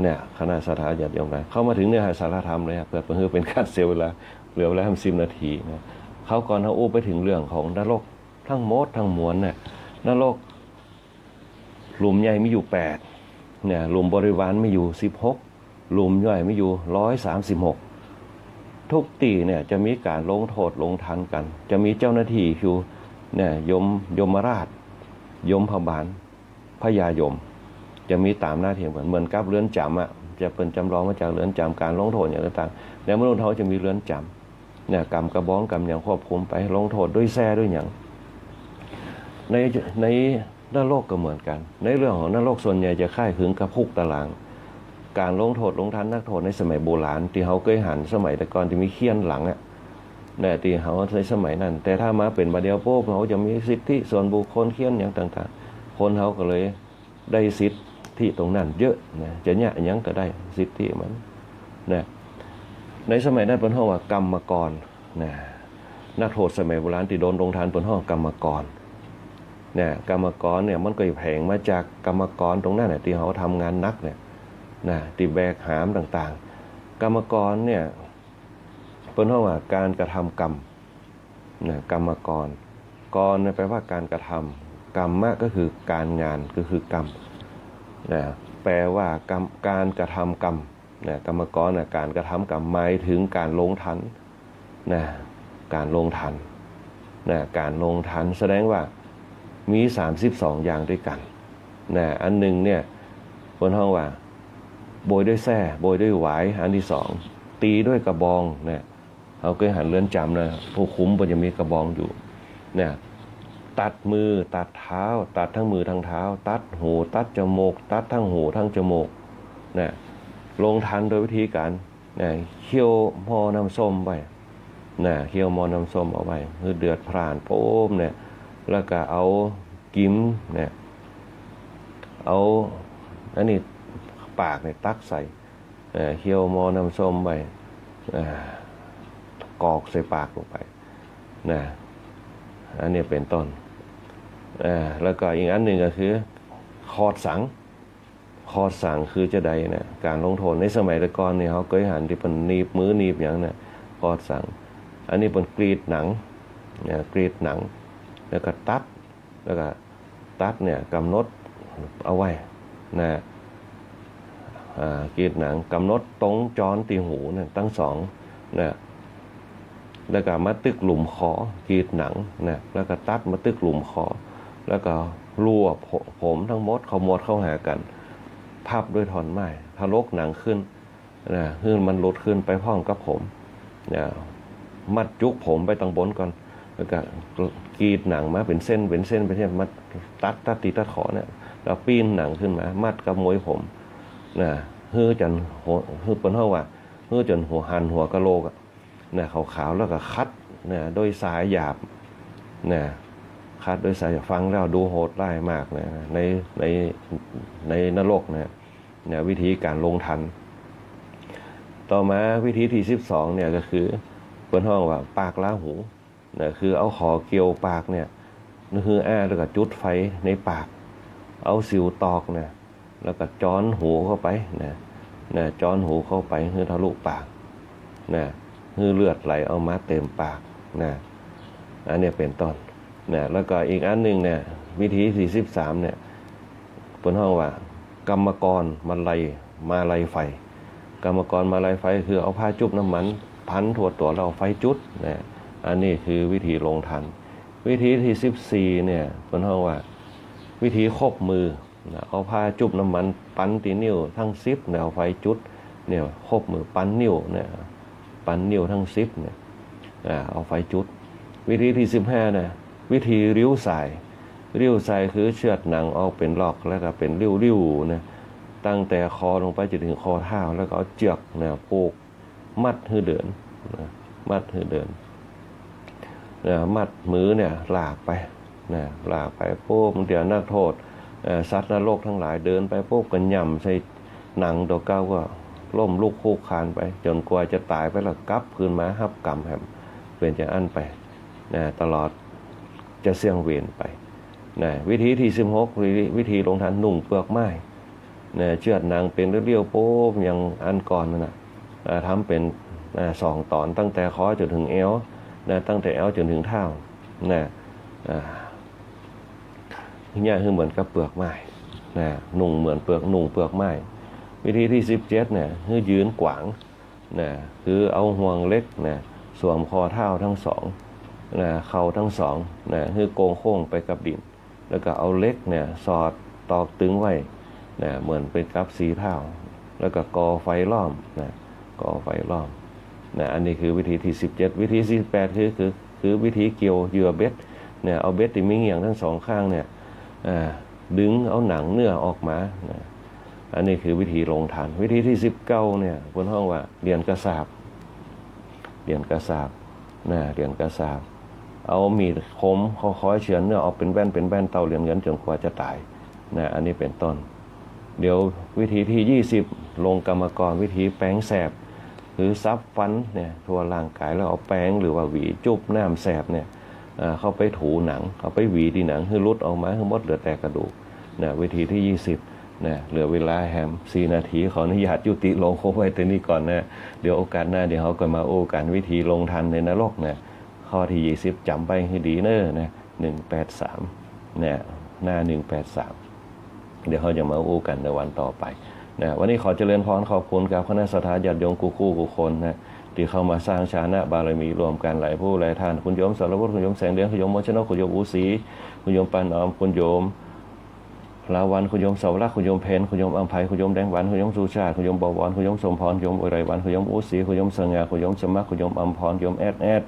เนี่ยคณะศรัทธาญาติโยมกันเข้ามาถึงเนื้อหาสาระธรรมเลยครับเพื่อเป็นการเสียเวลาเหลือเวลา10 นาทีนะเขาก่อนเขาอู้ไปถึงเรื่องของนรกทั้งหมดทั้งมวลเนี่ยนรกหลุมใหญ่มีอยู่8เนี่ยหลุมบริวารมีอยู่16หลุมย่อยมีอยู่136ทุกตีเนี่ยจะมีการลงโทษลงทันกันจะมีเจ้าหน้าที่คือเนี่ยยมราชยมพบาลพญายมจะมีตามหน้าที่เหมือนกับเรือนจำอ่ะจะเป็นจำลองมาจากเรือนจำการลงโทษอย่างต่างๆแล้วมนุษย์เขาจะมีเรือนจำเนี่ยกรรมกระบองกรรมอย่างควบคุมไปลงโทษด้วยแท้ด้วยอย่างในนรกก็เหมือนกันในเรื่องของนรกส่วนใหญ่จะค่ายขึงกับคุกตารางการลงโทษลงทันนักโทษในสมัยโบราณที่เขาเคยหันสมัยแต่ก่อนที่มีเขี้ยนหลังอ่ะเนี่ยที่เขาในสมัยนั้นแต่ถ้ามาเป็นบาเดียวโป๊บเขาจะมีสิทธิส่วนบุคคลเขี้ยนอย่างต่างๆคนเขาก็เลยได้สิทธิตรงนั้นเยอะนะจะเนี่ยยังก็ได้สิทธิมันนะในสมัยนั้นเป็นห้องว่ากรรมกรนะนักโทษสมัยโบราณที่โดนลงทันเป็นห้องกรรมกรเนี่ยกรรมกรเนี่ยมันก็แผงมาจากกรรมกรตรงนั้นน่ะที่เขาทำงานนักเนี่ยนะที่แบกหามต่างๆกรรมกรเนี่ยเป็นห้องว่าการกระทำกรรมนะกรรมกรกรแปลว่าการกระทำกรรมะก็คือการงานก็คือกรรมนะแปลว่การกระทำกรรมนะกรรมกรนะการกระทำกรรมหมายถึงการลงทันนะการลงทันนะการลงทันแสดงว่ามี32อย่างด้วยกันนะอันหนึ่งเนี่ยบนห้องว่าโบยด้วยแส้โบยด้วยหวายอันที่2ตีด้วยกระบองเนี่ยเขาเคยหันเรือนจำนะผู้คุมมันจะมีกระบองอยู่เนี่ยตัดมือตัดเท้าตัดทั้งมือทั้งเท้าตัดหูตัดจมูกตัดทั้งหูทั้งจมูกเนี่ยลงทันโดยวิธีการเนี่ยเคี่ยวหม้อน้ำส้มไปเนี่ยเคี่ยวหม้อน้ำส้มเอาไว้คือเดือดพร่านโป๊มเนี่ยแล้วก็เอากิมเนี่ยเอาอันนี้ปากเนี่ยตักใส่เคี่ยวหม้อน้ำส้มไปกอกใส่ปากลงไปนะอันนี้เป็นต้นแล้วก็อีกอันหนึ่งก็คือคอดสังคือจะใดเนี่ยการลงโทษในสมัยแต่ก่อนเนี่ยเขาเคยหันที่เป็นหนีบมือหนีบอย่างเนี่ยคอดสังอันนี้เป็นกรีดหนังเนี่ยกรีดหนังแล้วก็ตัดเนี่ยกำหนดเอาไว้นะกรีดหนังกำหนดตรงจอนตีหูเนี่ยทั้งสองนะแล้วก็มาตึกหลุมคอกรีดหนังนะแล้วก็ตัดมาตึกหลุมคอแล้วก็รวบผมทั้งหมดเข้าหากันพับด้วยท่อนไม้ทะลกหนังขึ้นนะขึ้นมันหลุดขึ้นไปพร้อมกับผมนะมัดจุกผมไปตรงบนก่อนแล้วก็กรีดหนังมาเป็นเส้นมาตัดตีตัดขอเนี่ยแล้วปีนหนังขึ้นมามัดกับมวยผมนะฮื้อจนหัวฮื้อเป็นเท่าว่าฮื้อจนหัวหันหัวกะโหลกเนี่ยขาวๆแล้วก็คัดเนี่ยโดยสายหยาบเนี่ยคัดโดยสายฟังแล้วดูโหดร้ายมากนะในนรกเนี่ยวิธีการลงทันต่อมาวิธีที่12เนี่ยก็คือเป็นห้องว่าปากล้าหูเนี่ยคือเอาขอเกี่ยวปากเนี่ยนี่คือแล้วก็จุดไฟในปากเอาสิวตอกเนี่ยแล้วก็จ้อนหูเข้าไปเนี่ยจ้อนหูเข้าไปคือทะลุปากเนี่ยคือเลือดไหลเอามาเต็มปากนะอันนี้เป็นต้นเนี่ยแล้วก็อีกอันหนึ่งเนี่ยวิธีที่13เนี่ยเป็นห้องว่ากรรมกรมาลัยไฟกรรมกรมาลัยไฟคือเอาผ้าจุบน้ำมันพันทั่วตัวเราไฟจุดเนี่ยอันนี้คือวิธีลงทันวิธีที่14เนี่ยเป็นห้องว่าวิธีคบมือเอาผ้าจุบน้ำมันปั้นตีนิ้วทั้ง10เนี่ยเอาไฟจุดเนี่ยคบมือปั้นนิ้วเนี่ยปั้นนิ้วทั้ง10เนี่ยเอาไฟจุดวิธีที่15เนี่ยวิธีริ้วสายคือเชือดหนังออกเป็นลอกแล้วก็เป็นริ้วๆนะตั้งแต่คอลงไปจนถึงคอเท้าแล้วก็เอาเจือกเนี่ยผูกมัดให้เดินมัดมือเนี่ยลากไปปุ๊บเดี๋ยวนักโทษสัตว์นรกทั้งหลายเดินไปปุ๊บกันย่ำใส่หนังตัวเก้าก็ล้มลุกคุกคานไปจนกว่าจะตายไปแล้วกลับคืนมาฮับกรรมแหมเป็นจะอั้นไปตลอดจะเสี่ยงเวียนไปวิธีที่16วิธีลงทันนุ่งเปลือกไม้ เนี่ยเชือดหนังเป็นเรียวๆโป๊บอย่างอันก่อนนั่นน่ะทำเป็น2 ตอนตั้งแต่คอจนถึงเอวนะตั้งแต่เอวจนถึงเท้านะเนี่ยคือเหมือนกับเปลือกไม้นะนุ่งเหมือนเปลือกไม้วิธีที่17เนี่ยคือยืนกวางนะคือเอาห่วงเล็กนะสวมคอเท้าทั้งสองนะเข่าทั้งสองนะคือโกงโค้งไปกับดินแล้วก็เอาเล็กเนี่ยสอดตอกตึงไว้นะเหมือนเป็นกับสีเท้าแล้วก็ก่อไฟล้อมนะก่อไฟล้อมนะอันนี้คือวิธีที่17วิธีที่18คือวิธีเกี่ยวเหยื่อเบ็ดเนี่ยเอาเบ็ดที่มีเงี่ยงทั้งสองข้างเนี่ยดึงเอาหนังเนื้อออกมานะอันนี้คือวิธีลงทันวิธีที่19เนี่ยคนห้องว่าเรียนกระสาบนะเรียนกระสาบเอามีดคมค่อยๆเฉือนเนื้อออกเป็นแว่นเตาเหรียญเงินจนกว่าจะตายนะอันนี้เป็นต้นเดี๋ยววิธีที่20ลงกรรมกรวิธีแป้งแสบคือซับฟันเนี่ยทั่วร่างกายแล้วเอาแป้งหรือว่าหวีจุบน้ำแสบเนี่ยเข้าไปถูหนังเอาไปหวีที่หนังให้รุดออกมาให้หมดเหลือแต่กระดูกนะวิธีที่20นะเหลือเวลาแฮม4 นาทีขออนุญาตยุติลงโคไว้แต่นี้ก่อนนะเดี๋ยวโอกาสหน้าเดี๋ยวเขาก็มาโอ้กันวิธีลงทันในนรกนะข้อที่20จำไปให้ดีเนอะนะ183นะหน้า183เดี๋ยวเขาจะมาโอ้กันในวันต่อไปนะวันนี้ขอเจริญพรขอบคุณกับคณะสัตยาญาติโยมกูคนนะที่เข้ามาสร้างชานะบารมีรวมกันหลายผู้หลายท่านคุณโยมสารวุฒิคุณโยมแสงเดือนคุณโยมมชนกคุณโยมอุศรีคุณโยมปานอมคุณโยมลาวันคุณโยมเสาวรักษ์คุณโยมเพนคุณโยมอัมภัยคุณโยมแดงหวานคุณโยมสุชาติคุณโยมบวรคุณโยมสมพรคุณโยมอุไรวันคุณโยมอุศรีคุณโยมสง่าคุณโยมสมัครคุณโยมอัมพรคุณโยมแอด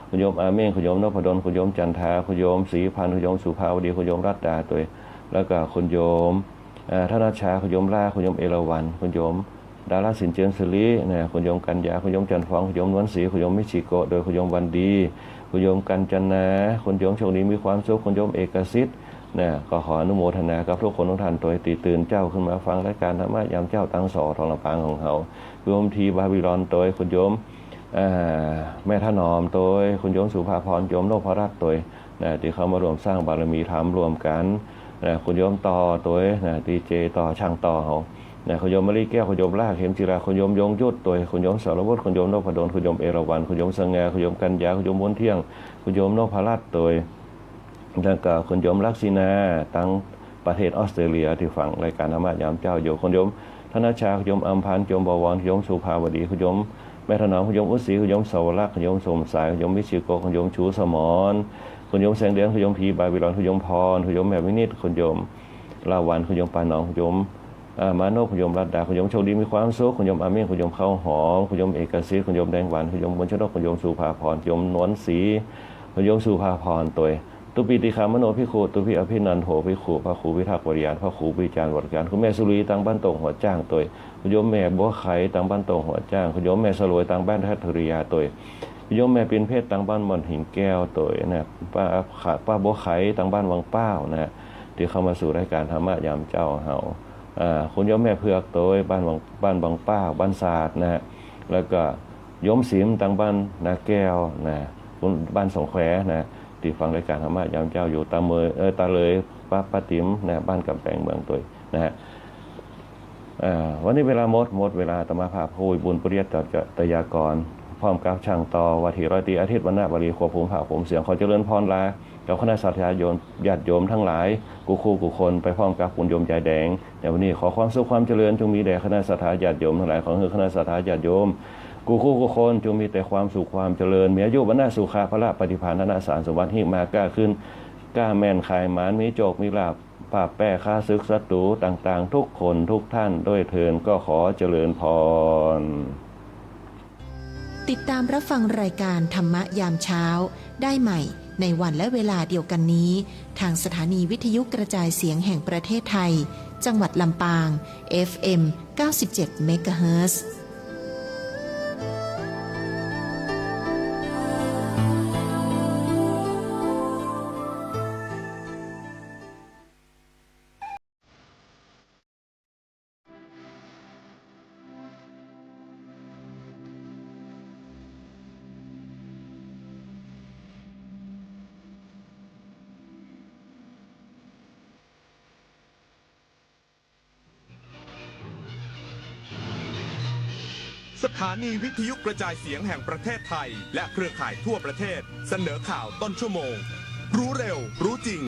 คุณโยมอาเม่งคุณโยมนพดลคุณโยมจันทาคุณโยมศรีพันธ์คุณโยมสุภาวดีคุณโยมรัตดาตัวแล้วก็คุณโยมธนชาคุณโยมล่าคุณโยมเอราวัณคุณโยมดาราสินเจียนสุรินะคุณโยมกัญญาคุณโยมจันฟองคุณโยมนวลศรีคุณโยมมิชิโกโดยคุณโยมวันดีคุณโยมกัญจนาคุณโยมโชคดีมีความสุขคุณโยมเอกสิทธิ์นะก็ขออนุโมทนากับทุกคนทุกท่านตัวตีตื่นเจ้าขึ้นมาฟังรายการธรรมะยามเจ้าตั้งสอทองลำปางของเขาโยมทีบาบิลอนตัวคุณโยมแม่ถนอมตัวคุณโยมสุภาพรโยมโนภรัตน์ตัวนะที่เขามารวมสร้างบารมีธรรมรวมกันนะคุณโยมต่อตัวนะดีเจต่อช่างต่อเขานะคุณโยมมะลิแก้วคุณโยมลากเข็มจิราคุณโยมยงยุทธตัวคุณโยมสารวุฒิคุณโยมนพดลคุณโยมเอราวัณคุณโยมสง่าคุณโยมกัญญาคุณโยมมนเที่ยงคุณโยมนพรัตน์ตัวแล้วก็คุณโยมลักษินาตั้งประเทศออสเตรเลียที่ฟังรายการธรรมะยามเจ้าอยู่คุณโยมธนชาคุณโยมอัมพันธ์คุณโยมบวรคุณโยมสุภาวดีคุณโยมแม่ถนอมคุณโยมอุศรีคุณโยมเสาวรักษ์คุณโยมสมสายคุณโยมวิชิโกคุณโยมชูสมรคุณโยมแสงเดือนคุณโยมทีบาบิลอนคุณโยมพรคุณโยมแม่วินิตคุณโยมลาวันคุณโยมปานองคุณโยมมาโนคุณโยมรัตดาคุณโยมโชคดีมีความสุขคุณโยมอาเมฆคุณโยมข้าวหอมคุณโยมเอกศิษย์คุณโยมแดงหวานคุณโยมบญชนกคุณโยมสุภาพรคุณโยมนวลศรีคุณโยมสุภาพรตัวตุปีติคามโนพิโคตุพิอภินันโถพิโคพระครูวิทักษ์วริยานพระครูวิจารณ์วรการคุณแม่สุรีตังบ้านตรงหัวจ้างตัวคุณโยมแม่บัวไข่ตังบ้านตรงหัวจ้างคุณโยมแม่สลวยตังบ้านทัตริยาตัวคุณโยมแม่ปินเพชรตังบ้านมอนหินแก้วตัวนะป้าบัวไข่ตังบ้านวังเป้านะที่เข้ามาสู่รายการธรรมะยามเจ้าเฮาคุณโยมแม่เผือกตัวบ้านบางป้าบ้านศาสตร์นะแล้วก็โยมศิมตังบ้านนาแก้วนะคุณบ้านสงแควนะที่ฟังรายการธรรมะยามเจ้าอยู่ตาเลยป้าติ๋มนะบ้านกำแพงเมืองตัวนะฮะวันนี้เวลาหมดเวลาตมาภาพโอยบุญปริยัติตยากรพร้อมกับช่างต่อวัติร้อยตีอาทิตย์วันณบริควบภูมิผ่าผมเสียงขอเจริญพรลากับคณะสัตยาญาติโยมทั้งหลายกูคนไปพร้อมกับคุณโยมใจแดงแต่วันนี้ขอความสุขความเจริญจงมีแด่คณะสัตยาญาติโยมทั้งหลายของคณะสัตยาญาติโยมกูคนจงมีแต่ความสุขความเจริญมีอายุวรรณะสุขะพละปฏิภาณธนสารสมบัติหิมากล้าขึ้นกล้าแม่นขายหมานมีโจกมีลาภปราบแป้ค้าศึกศัตรูต่างๆทุกคนทุกท่านด้วยเทินก็ขอเจริญพรติดตามรับฟังรายการธรรมะยามเช้าได้ใหม่ในวันและเวลาเดียวกันนี้ทางสถานีวิทยุกระจายเสียงแห่งประเทศไทยจังหวัดลำปาง FM 97 เมกะเฮิรตซ์ สถานีวิทยุกระจายเสียงแห่งประเทศไทย และเครือข่ายทั่วประเทศเสนอข่าวต้นชั่วโมง รู้เร็ว รู้จริง